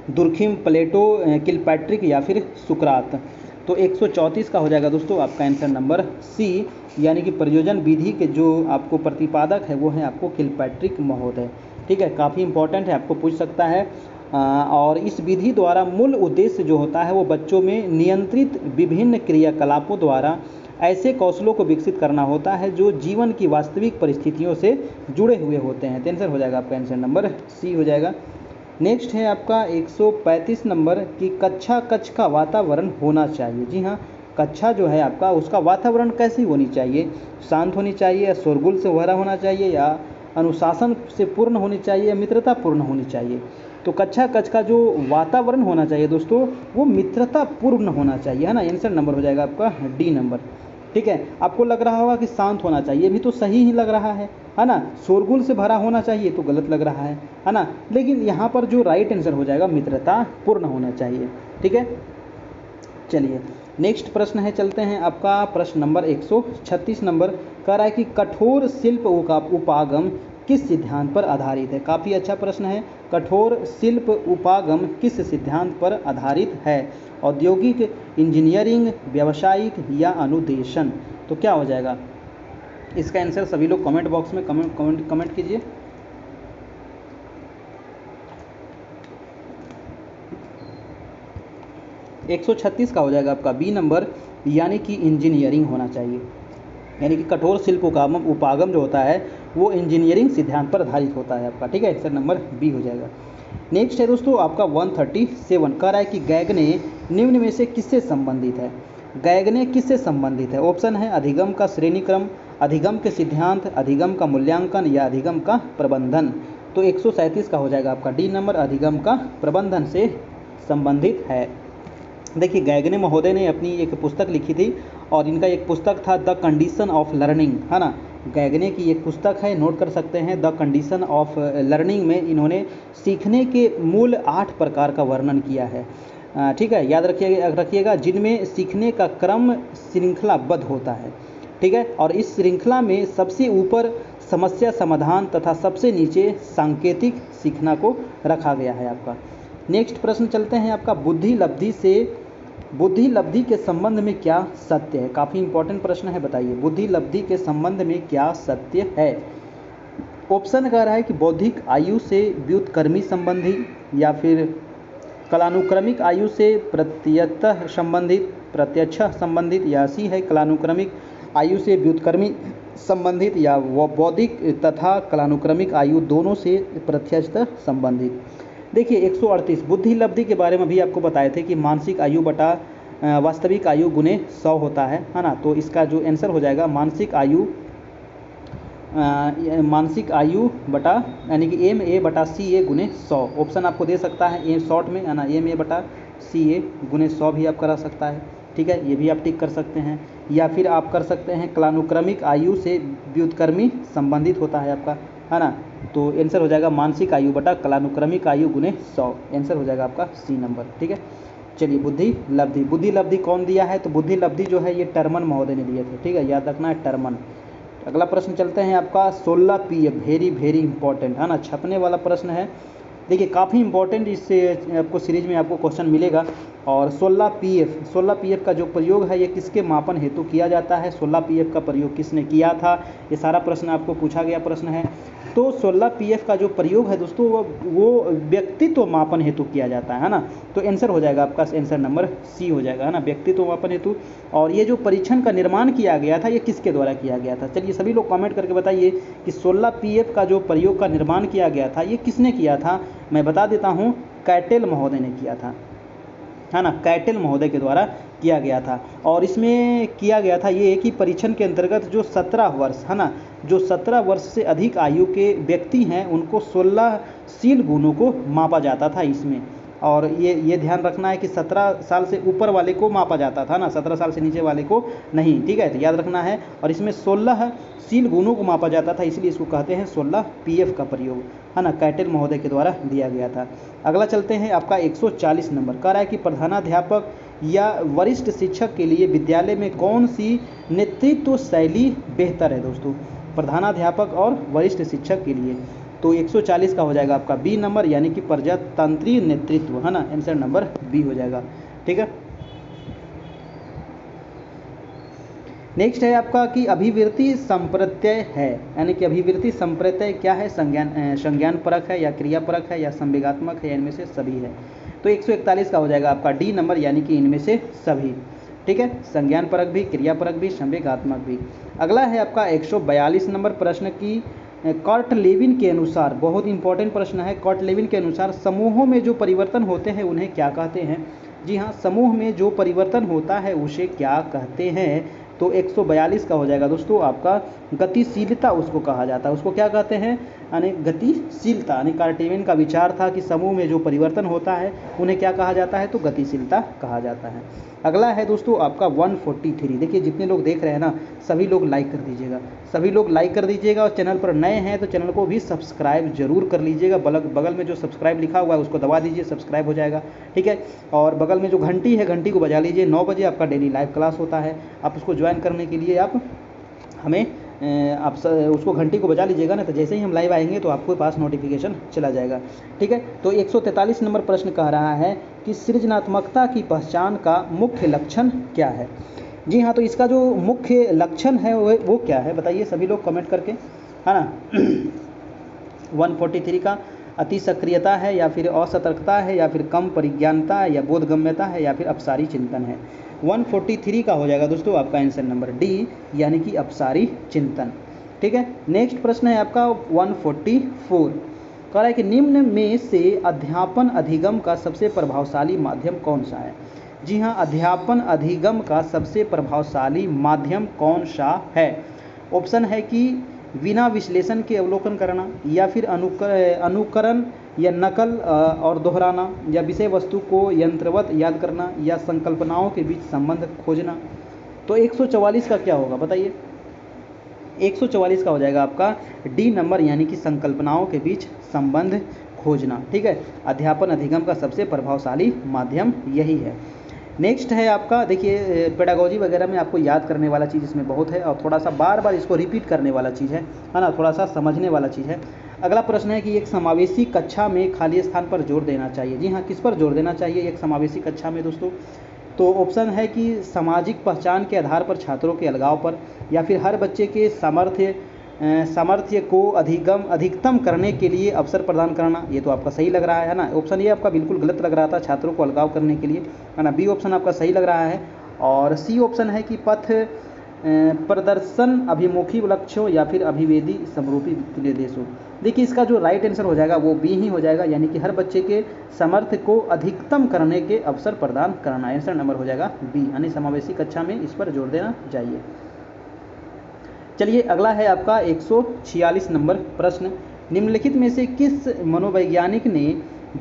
दुर्खिम, प्लेटो, किलपैट्रिक या फिर सुकरात। तो 134 का हो जाएगा दोस्तों आपका आंसर नंबर सी, यानी कि प्रयोजन विधि के जो आपको प्रतिपादक है वो है आपको किलपैट्रिक महोदय। ठीक है, काफ़ी इंपॉर्टेंट है, आपको पूछ सकता है। और इस विधि द्वारा मूल उद्देश्य जो होता है वो बच्चों में नियंत्रित विभिन्न क्रियाकलापों द्वारा ऐसे कौशलों को विकसित करना होता है जो जीवन की वास्तविक परिस्थितियों से जुड़े हुए होते हैं। तो आंसर हो जाएगा आपका आंसर नंबर सी हो जाएगा। नेक्स्ट है आपका 135 नंबर कि कक्षा कक्ष का वातावरण होना चाहिए। जी हाँ, कक्षा जो है आपका उसका वातावरण कैसी होनी चाहिए, शांत होनी चाहिए या शोरगुल से भरा होना चाहिए या अनुशासन से पूर्ण होनी चाहिए या मित्रतापूर्ण होनी चाहिए। तो कक्षा कक्ष का जो वातावरण होना चाहिए दोस्तों वो मित्रतापूर्ण होना चाहिए, है ना। आंसर नंबर हो जाएगा आपका डी नंबर। ठीक है, आपको लग रहा होगा कि शांत होना चाहिए, ये भी तो सही ही लग रहा है ना। शोरगुल से भरा होना चाहिए तो गलत लग रहा है ना। लेकिन यहाँ पर जो राइट आंसर हो जाएगा मित्रतापूर्ण होना चाहिए। ठीक है, चलिए नेक्स्ट प्रश्न है, चलते हैं आपका प्रश्न नंबर 136 नंबर कह रहा है कि कठोर शिल्प उपागम किस सिद्धांत पर आधारित है। काफ़ी अच्छा प्रश्न है। कठोर शिल्प उपागम किस सिद्धांत पर आधारित है, औद्योगिक, इंजीनियरिंग, व्यावसायिक या अनुदेशन। तो क्या हो जाएगा इसका आंसर, सभी लोग कमेंट बॉक्स में कमेंट कीजिए। एक 136 का हो जाएगा आपका बी नंबर, यानी कि इंजीनियरिंग होना चाहिए। यानी कि कठोर शिल्प उपागम जो होता है वो इंजीनियरिंग सिद्धांत पर आधारित होता है आपका। ठीक है, आंसर नंबर बी हो जाएगा। नेक्स्ट है दोस्तों आपका 137 कह रहा है कि गैगने निम्न में से किससे संबंधित है। गैगने किससे संबंधित है। ऑप्शन है अधिगम का श्रेणी क्रम, अधिगम के सिद्धांत, अधिगम का मूल्यांकन या अधिगम का प्रबंधन। तो 137 का हो जाएगा आपका डी नंबर, अधिगम का प्रबंधन से संबंधित है। देखिए गैगने महोदय ने अपनी एक पुस्तक लिखी थी और इनका एक पुस्तक था द कंडीशन ऑफ लर्निंग, है ना। गैगने की एक पुस्तक है, नोट कर सकते हैं, द कंडीशन ऑफ लर्निंग में इन्होंने सीखने के मूल 8 प्रकार का वर्णन किया है। ठीक है, याद रखिएगा, जिनमें सीखने का क्रम श्रृंखलाबद्ध होता है। ठीक है, और इस श्रृंखला में सबसे ऊपर समस्या समाधान तथा सबसे नीचे सांकेतिक सीखना को रखा गया है आपका। नेक्स्ट प्रश्न चलते हैं आपका बुद्धि लब्धि के संबंध में क्या सत्य है। काफ़ी इंपॉर्टेंट प्रश्न है, बताइए बुद्धि लब्धि के संबंध में क्या सत्य है। ऑप्शन कह रहा है कि बौद्धिक आयु से व्युत्क्रमी संबंधी, या फिर कालानुक्रमिक आयु से प्रत्यक्ष संबंधित, या सी है कालानुक्रमिक आयु से व्युत्क्रमी संबंधित, या बौद्धिक तथा कालानुक्रमिक आयु दोनों से प्रत्यक्ष संबंधित। देखिए 138 बुद्धि लब्धि के बारे में भी आपको बताए थे कि मानसिक आयु बटा वास्तविक आयु गुने 100 होता है ना। तो इसका जो आंसर हो जाएगा मानसिक आयु बटा यानी कि एम ए बटा सी ए गुने 100। ऑप्शन आपको दे सकता है ए शॉर्ट में, है ना, एम ए बटा सी ए गुने 100 भी आप करा सकता है। ठीक है, ये भी आप टिक कर सकते हैं, या फिर आप कर सकते हैं कालानुक्रमिक आयु से व्युत्क्रमी संबंधित होता है आपका, है ना। तो आंसर हो जाएगा मानसिक आयु बटा कालानुक्रमिक आयु गुने 100। आंसर हो जाएगा आपका सी नंबर। ठीक है, चलिए बुद्धि लब्धि कौन दिया है, तो बुद्धि लब्धि जो है ये टर्मन महोदय ने दिए थे। ठीक है, याद रखना है टर्मन। अगला प्रश्न चलते हैं आपका 16 PF, वेरी इंपॉर्टेंट, है ना, छपने वाला प्रश्न है। देखिए काफ़ी इंपॉर्टेंट इससे आपको सीरीज में आपको क्वेश्चन मिलेगा। और 16 PF का जो प्रयोग है ये किसके मापन हेतु किया जाता है, 16 PF का प्रयोग किसने किया था, ये सारा प्रश्न आपको पूछा गया प्रश्न है। तो 16 PF का जो प्रयोग है दोस्तों वो व्यक्तित्व मापन हेतु किया जाता है ना। तो आंसर हो जाएगा आपका आंसर नंबर सी हो जाएगा, है ना, व्यक्तित्व मापन हेतु। और ये जो परीक्षण का निर्माण किया गया था ये किसके द्वारा किया गया था। चलिए सभी लोग कमेंट करके बताइए कि 16 PF का जो प्रयोग का निर्माण किया गया था ये किसने किया था। मैं बता देता हूँ, कैटेल महोदय ने किया था, है ना, कैटेल महोदय के द्वारा किया गया था। और इसमें किया गया था ये कि परीक्षण के अंतर्गत जो 17 वर्ष, है ना, जो 17 वर्ष से अधिक आयु के व्यक्ति हैं उनको 16शील गुणों को मापा जाता था इसमें। और ये ध्यान रखना है कि 17 साल से ऊपर वाले को मापा जाता था ना, 17 साल से नीचे वाले को नहीं। ठीक है, तो याद रखना है। और इसमें 16शील गुणों को मापा जाता था, इसलिए इसको कहते हैं 16 PF का प्रयोग, है ना, कैटेल महोदय के द्वारा दिया गया था। अगला चलते हैं आपका 140 नंबर कह रहा है कि प्रधानाध्यापक या वरिष्ठ शिक्षक के लिए विद्यालय में कौन सी नेतृत्व शैली बेहतर है। दोस्तों प्रधानाध्यापक और वरिष्ठ शिक्षक के लिए तो 140 का हो जाएगा आपका बी नंबर, यानी कि प्रजातंत्रीय नेतृत्व, है ना, आंसर नंबर बी हो जाएगा। ठीक है, नेक्स्ट है आपका कि अभिवृत्ति संप्रत्यय है, यानी कि अभिवृत्ति संप्रत्यय क्या है, संज्ञान परक है या क्रिया परक है या संवेगात्मक है, इनमें से सभी है। तो 141 का हो जाएगा आपका डी नंबर, यानी कि इनमें से सभी। ठीक है, संज्ञान परक भी, क्रिया परक भी, संवेगात्मक भी। अगला है आपका 142 नंबर प्रश्न की कार्ट-लेविन के अनुसार, बहुत इंपॉर्टेंट प्रश्न है, कार्ट-लेविन के अनुसार समूहों में जो परिवर्तन होते हैं उन्हें क्या कहते हैं? जी हाँ, समूह में जो परिवर्तन होता है उसे क्या कहते हैं? तो 142 का हो जाएगा दोस्तों आपका गतिशीलता उसको कहा जाता है। उसको क्या कहते हैं? यानी गतिशीलता। यानी कार्टेविन का विचार था कि समूह में जो परिवर्तन होता है उन्हें क्या कहा जाता है? तो गतिशीलता कहा जाता है। अगला है दोस्तों आपका 143। देखिए जितने लोग देख रहे हैं ना, सभी लोग लाइक कर दीजिएगा, सभी लोग लाइक कर दीजिएगा, और चैनल पर नए हैं तो चैनल को भी सब्सक्राइब जरूर कर लीजिएगा। बगल में जो सब्सक्राइब लिखा हुआ है उसको दबा दीजिए, सब्सक्राइब हो जाएगा, ठीक है। और बगल में जो घंटी है, घंटी को बजा लीजिए। 9 बजे आपका डेली लाइव क्लास होता है। आप उसको ज्वाइन करने के लिए आप हमें उसको घंटी को बजा लीजिएगा ना, तो जैसे ही हम लाइव आएंगे तो आपके पास नोटिफिकेशन चला जाएगा, ठीक है। तो 143 नंबर प्रश्न कह रहा है कि सृजनात्मकता की पहचान का मुख्य लक्षण क्या है? जी हाँ, तो इसका जो मुख्य लक्षण है वो क्या है बताइए सभी लोग कमेंट करके, है ना। 143 का अति सक्रियता है, या फिर असतर्कता है, या फिर कम परिज्ञानता है, या बोधगम्यता है, या फिर अपसारी चिंतन है। 143 का हो जाएगा दोस्तों आपका आंसर नंबर डी, यानी कि अपसारी चिंतन, ठीक है। नेक्स्ट प्रश्न है आपका 144। कह रहा है कि निम्न में से अध्यापन अधिगम का सबसे प्रभावशाली माध्यम कौन सा है? जी हाँ, अध्यापन अधिगम का सबसे प्रभावशाली माध्यम कौन सा है? ऑप्शन है कि बिना विश्लेषण के अवलोकन करना, या फिर अनुकरण या नकल और दोहराना, या विषय वस्तु को यंत्रवत याद करना, या संकल्पनाओं के बीच संबंध खोजना। तो 144 का क्या होगा बताइए? 144 का हो जाएगा आपका डी नंबर, यानी कि संकल्पनाओं के बीच संबंध खोजना, ठीक है। अध्यापन अधिगम का सबसे प्रभावशाली माध्यम यही है। नेक्स्ट है आपका, देखिए पेडागोजी वगैरह में आपको याद करने वाला चीज़ इसमें बहुत है, और थोड़ा सा बार बार इसको रिपीट करने वाला चीज़ है ना, थोड़ा सा समझने वाला चीज़ है। अगला प्रश्न है कि एक समावेशी कक्षा में खाली स्थान पर जोर देना चाहिए। जी हाँ, किस पर जोर देना चाहिए एक समावेशी कक्षा में दोस्तों? तो ऑप्शन है कि सामाजिक पहचान के आधार पर छात्रों के अलगाव पर, या फिर हर बच्चे के सामर्थ्य को अधिकतम करने के लिए अवसर प्रदान करना। ये तो आपका सही लग रहा है ना। ऑप्शन ये आपका बिल्कुल गलत लग रहा था, छात्रों को अलगाव करने के लिए, है ना। बी ऑप्शन आपका सही लग रहा है। और सी ऑप्शन है कि पथ प्रदर्शन अभिमुखी लक्ष्यों, या फिर अभिवेदी समरूपी निर्देशों। देखिए इसका जो राइट आंसर हो जाएगा वो बी ही हो जाएगा, यानी कि हर बच्चे के सामर्थ्य को अधिकतम करने के अवसर प्रदान करना। आंसर नंबर हो जाएगा बी, यानी समावेशी कक्षा में इस पर जोर देना चाहिए। चलिए अगला है आपका 146 नंबर प्रश्न। निम्नलिखित में से किस मनोवैज्ञानिक ने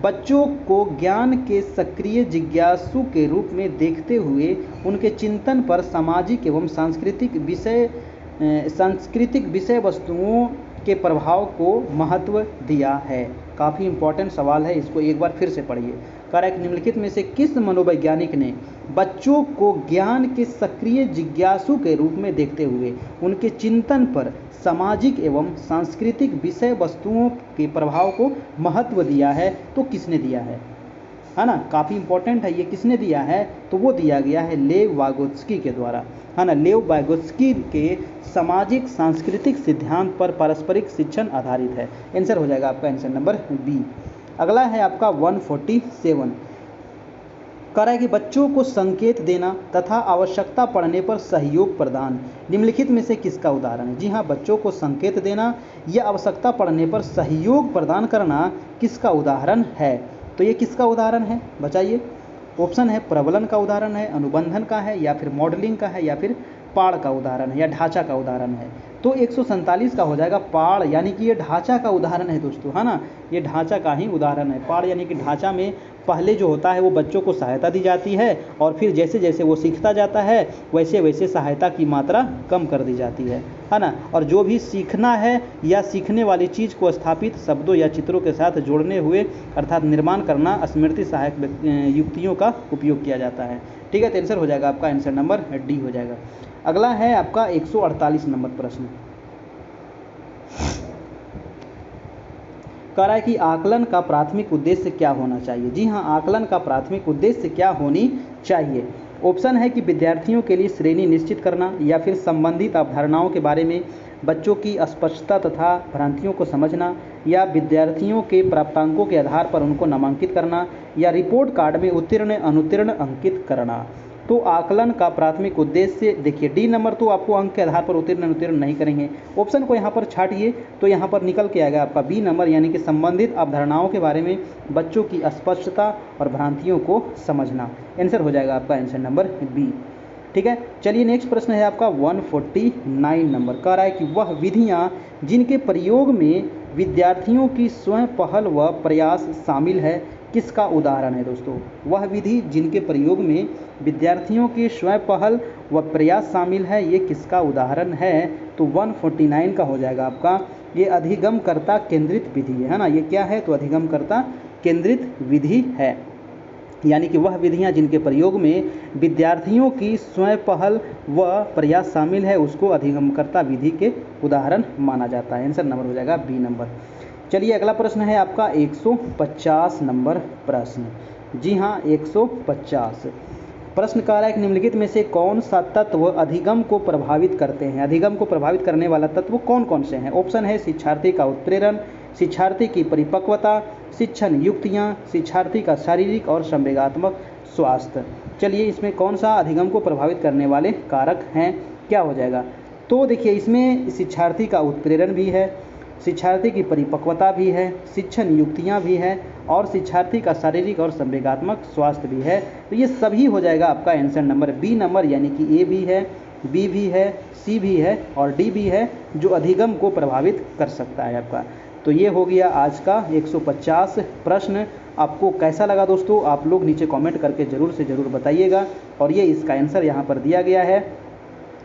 बच्चों को ज्ञान के सक्रिय जिज्ञासु के रूप में देखते हुए उनके चिंतन पर सामाजिक एवं सांस्कृतिक विषय वस्तुओं के प्रभाव को महत्व दिया है? काफ़ी इंपॉर्टेंट सवाल है, इसको एक बार फिर से पढ़िए। कह रहा है कि निम्नलिखित में से किस मनोवैज्ञानिक ने बच्चों को ज्ञान के सक्रिय जिज्ञासु के रूप में देखते हुए उनके चिंतन पर सामाजिक एवं सांस्कृतिक विषय वस्तुओं के प्रभाव को महत्व दिया है? तो किसने दिया है ना। काफ़ी इंपॉर्टेंट है ये, किसने दिया है? तो वो दिया गया है लेव वागोत्स्की के द्वारा, है ना। लेव वागोत्स्की के सामाजिक सांस्कृतिक सिद्धांत पर पारस्परिक शिक्षण आधारित है। आंसर हो जाएगा आपका आंसर नंबर बी। अगला है आपका 147। कह रहा है कि बच्चों को संकेत देना तथा आवश्यकता पड़ने पर सहयोग प्रदान निम्नलिखित में से किसका उदाहरण है? जी हाँ, बच्चों को संकेत देना या आवश्यकता पड़ने पर सहयोग प्रदान करना किसका उदाहरण है? तो ये किसका उदाहरण है बताइए? ऑप्शन है प्रबलन का उदाहरण है, अनुबंधन का है, या फिर मॉडलिंग का है, या फिर पाड़ का उदाहरण है, या ढांचा का उदाहरण है। तो 147 का हो जाएगा पाड़, यानी कि ये ढांचा का उदाहरण है दोस्तों, है ना। ये ढांचा का ही उदाहरण है। पाड़ यानी कि ढांचा में पहले जो होता है वो बच्चों को सहायता दी जाती है, और फिर जैसे जैसे वो सीखता जाता है वैसे वैसे सहायता की मात्रा कम कर दी जाती है ना। और जो भी सीखना है या सीखने वाली चीज़ को स्थापित शब्दों या चित्रों के साथ जोड़ने हुए अर्थात निर्माण करना स्मृति सहायक युक्तियों का उपयोग किया जाता है, ठीक है। तो आंसर हो जाएगा आपका आंसर नंबर डी हो जाएगा। अगला है आपका 148 नंबर प्रश्न। कह रहा है कि आकलन का प्राथमिक उद्देश्य क्या होना चाहिए? जी हाँ, आकलन का प्राथमिक उद्देश्य क्या होनी चाहिए? ऑप्शन है कि विद्यार्थियों के लिए श्रेणी निश्चित करना, या फिर संबंधित अवधारणाओं के बारे में बच्चों की अस्पष्टता तथा भ्रांतियों को समझना, या विद्यार्थियों के प्राप्तांकों के आधार पर उनको नामांकित करना, या रिपोर्ट कार्ड में उत्तीर्ण अनुत्तीर्ण अंकित करना। तो आकलन का प्राथमिक उद्देश्य, देखिए डी नंबर तो आपको अंक के आधार पर उत्तीर्ण नहीं करेंगे, ऑप्शन को यहाँ पर छाटिए तो यहाँ पर निकल के आएगा आपका बी नंबर, यानी कि संबंधित अवधारणाओं के बारे में बच्चों की अस्पष्टता और भ्रांतियों को समझना। आंसर हो जाएगा आपका आंसर नंबर बी। ठीक है, चलिए नेक्स्ट प्रश्न है आपका 149 नंबर। कह रहा है कि वह विधियाँ जिनके प्रयोग में विद्यार्थियों की स्वयं पहल व प्रयास शामिल है, किसका उदाहरण है दोस्तों? वह विधि जिनके प्रयोग में विद्यार्थियों की स्वयं पहल व प्रयास शामिल है, ये किसका उदाहरण है? तो 149 का हो जाएगा आपका, ये अधिगमकर्ता केंद्रित विधि है ना। ये क्या है? तो अधिगमकर्ता केंद्रित विधि है, यानी कि वह विधियां जिनके प्रयोग में विद्यार्थियों की स्वयं पहल व प्रयास शामिल है, उसको अधिगमकर्ता विधि के उदाहरण माना जाता है। आंसर नंबर हो जाएगा बी नंबर। चलिए अगला प्रश्न है आपका 150 नंबर प्रश्न। जी हाँ, 150 प्रश्न कह रहा है कि निम्नलिखित में से कौन सा तत्व अधिगम को प्रभावित करते हैं? अधिगम को प्रभावित करने वाला तत्व कौन कौन से हैं? ऑप्शन है शिक्षार्थी का उत्प्रेरण, शिक्षार्थी की परिपक्वता, शिक्षण युक्तियाँ, शिक्षार्थी का शारीरिक और संवेगात्मक स्वास्थ्य। चलिए इसमें कौन सा अधिगम को प्रभावित करने वाले कारक हैं, क्या हो जाएगा? तो देखिए इसमें शिक्षार्थी का उत्प्रेरण भी है, शिक्षार्थी की परिपक्वता भी है, शिक्षण युक्तियाँ भी है और शिक्षार्थी का शारीरिक और संवेगात्मक स्वास्थ्य भी है। तो ये सभी हो जाएगा आपका आंसर नंबर बी नंबर, यानी कि ए भी है, बी भी है, सी भी है और डी भी है, जो अधिगम को प्रभावित कर सकता है आपका। तो ये हो गया आज का 150 प्रश्न। आपको कैसा लगा दोस्तों? आप लोग नीचे कमेंट करके ज़रूर से ज़रूर बताइएगा। और ये इसका आंसर यहाँ पर दिया गया है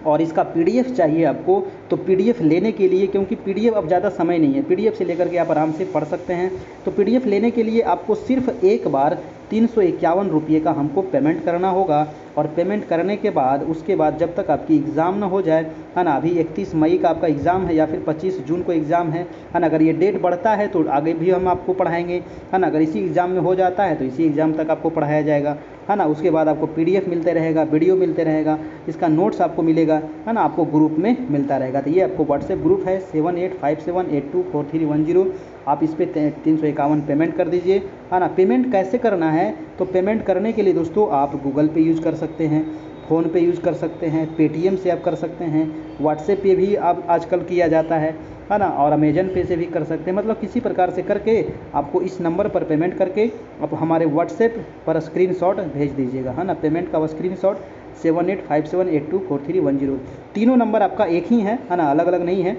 और इसका पीडीएफ चाहिए आपको, तो पीडीएफ लेने के लिए, क्योंकि पीडीएफ अब ज़्यादा समय नहीं है, पीडीएफ से लेकर के आप आराम से पढ़ सकते हैं। तो पीडीएफ लेने के लिए आपको सिर्फ एक बार 351 रुपये का हमको पेमेंट करना होगा और पेमेंट करने के बाद उसके बाद जब तक आपकी एग्ज़ाम ना हो जाए, है ना, अभी 31 मई का आपका एग्ज़ाम है या फिर 25 जून को एग्ज़ाम है ना, अगर ये डेट बढ़ता है तो आगे भी हम आपको पढ़ाएंगे, है ना, अगर इसी एग्ज़ाम में हो जाता है तो इसी एग्ज़ाम तक आपको पढ़ाया जाएगा, है ना। उसके बाद आपको पीडीएफ मिलते रहेगा, वीडियो मिलते रहेगा, इसका नोट्स आपको मिलेगा, है ना, आपको ग्रुप में मिलता रहेगा। तो ये आपको व्हाट्सएप ग्रुप है 7857824310, आप इस पर 351 पेमेंट कर दीजिए, है ना। पेमेंट कैसे करना है? तो पेमेंट करने के लिए दोस्तों आप गूगल पे यूज़ कर सकते हैं, फ़ोन पे यूज़ कर सकते हैं, पेटीएम से आप कर सकते हैं, व्हाट्सएप पे भी आप आजकल किया जाता है ना, और अमेजन पे से भी कर सकते हैं। मतलब किसी प्रकार से करके आपको इस नंबर पर पेमेंट करके आप हमारे व्हाट्सएप पर स्क्रीनशॉट भेज दीजिएगा, है ना। पेमेंट का स्क्रीनशॉट 7857824310, तीनों नंबर आपका एक ही है ना, अलग अलग नहीं है।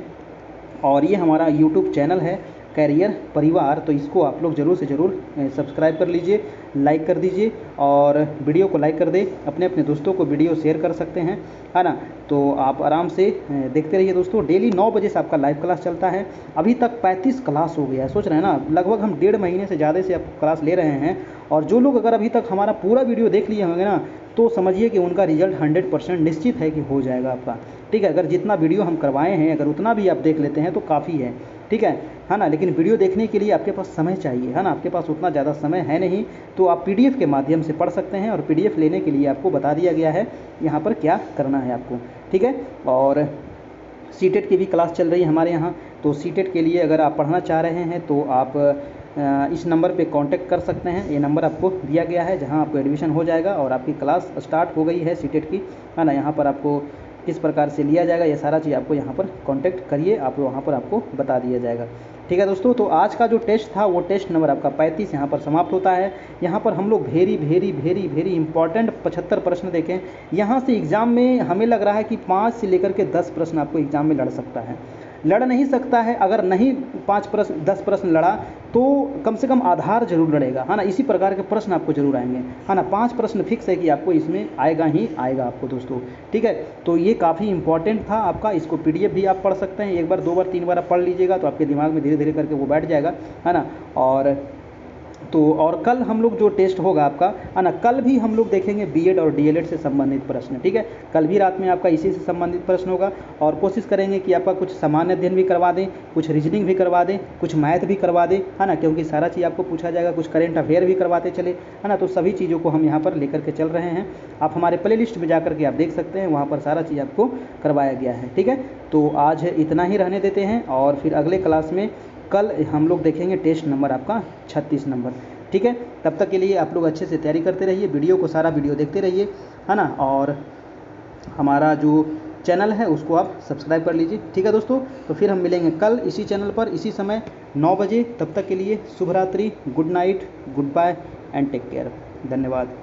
और ये हमारा यूट्यूब चैनल है कैरियर परिवार, तो इसको आप लोग ज़रूर से ज़रूर सब्सक्राइब कर लीजिए, लाइक कर दीजिए और वीडियो को लाइक कर दे, अपने अपने दोस्तों को वीडियो शेयर कर सकते हैं, है ना। तो आप आराम से देखते रहिए दोस्तों। डेली 9 बजे से आपका लाइव क्लास चलता है, अभी तक 35 क्लास हो गया है, सोच रहे हैं ना, लगभग हम 1.5 महीने से ज़्यादा से आप क्लास ले रहे हैं। और जो लोग अगर अभी तक हमारा पूरा वीडियो देख लिए होंगे ना, तो समझिए कि उनका रिजल्ट 100% निश्चित है कि हो जाएगा आपका। ठीक है, अगर जितना वीडियो हम करवाए हैं अगर उतना भी आप देख लेते हैं तो काफ़ी है, ठीक है ना। लेकिन वीडियो देखने के लिए आपके पास समय चाहिए, है ना, आपके पास उतना ज़्यादा समय है नहीं, तो आप पीडीएफ के माध्यम से पढ़ सकते हैं। और पीडीएफ लेने के लिए आपको बता दिया गया है यहाँ पर क्या करना है आपको, ठीक है। और सीटेट की भी क्लास चल रही है हमारे यहाँ, तो सीटेट के लिए अगर आप पढ़ना चाह रहे हैं तो आप इस नंबर पे कांटेक्ट कर सकते हैं। ये नंबर आपको दिया गया है जहां आपको एडमिशन हो जाएगा और आपकी क्लास स्टार्ट हो गई है सीटेट की, है ना। यहाँ पर आपको किस प्रकार से लिया जाएगा ये सारा चीज़ आपको यहाँ पर कांटेक्ट करिए, आप वहाँ पर आपको बता दिया जाएगा, ठीक है दोस्तों। तो आज का जो टेस्ट था वो टेस्ट नंबर आपका 35 यहाँ पर समाप्त होता है। यहाँ पर हम लोग वेरी इंपॉर्टेंट 75 प्रश्न देखें। यहाँ से एग्ज़ाम में हमें लग रहा है कि 5 से लेकर के 10 प्रश्न आपको एग्ज़ाम में लड़ सकता है, लड़ नहीं सकता है, अगर नहीं 5 प्रश्न 10 प्रश्न लड़ा तो कम से कम आधार जरूर लड़ेगा, है ना। इसी प्रकार के प्रश्न आपको जरूर आएंगे, है ना। 5 प्रश्न फिक्स है कि आपको इसमें आएगा ही आएगा आपको दोस्तों, ठीक है। तो ये काफ़ी इंपॉर्टेंट था आपका, इसको पीडीएफ भी आप पढ़ सकते हैं, एक बार 2 बार 3 बार आप पढ़ लीजिएगा तो आपके दिमाग में धीरे धीरे करके वो बैठ जाएगा, है ना। और कल हम लोग जो टेस्ट होगा आपका, है ना, कल भी हम लोग देखेंगे बीएड और डीएलएड से संबंधित प्रश्न, ठीक है। कल भी रात में आपका इसी से संबंधित प्रश्न होगा और कोशिश करेंगे कि आपका कुछ सामान्य अध्ययन भी करवा दें, कुछ रीजनिंग भी करवा दें, कुछ मैथ भी करवा दें, है ना, क्योंकि सारा चीज़ आपको पूछा जाएगा, कुछ करेंट अफेयर भी करवाते चले, है ना। तो सभी चीज़ों को हम यहाँ पर लेकर के चल रहे हैं। आप हमारे प्ले लिस्ट में जाकर के आप देख सकते हैं, वहाँ पर सारा चीज़ आपको करवाया गया है, ठीक है। तो आज इतना ही रहने देते हैं और फिर अगले क्लास में कल हम लोग देखेंगे टेस्ट नंबर आपका 36 नंबर, ठीक है, तब तक के लिए आप लोग अच्छे से तैयारी करते रहिए, वीडियो को सारा वीडियो देखते रहिए, है ना। और हमारा जो चैनल है उसको आप सब्सक्राइब कर लीजिए, ठीक है दोस्तों। तो फिर हम मिलेंगे कल इसी चैनल पर इसी समय 9 बजे। तब तक के लिए शुभ रात्रि, good night, goodbye and take care. धन्यवाद।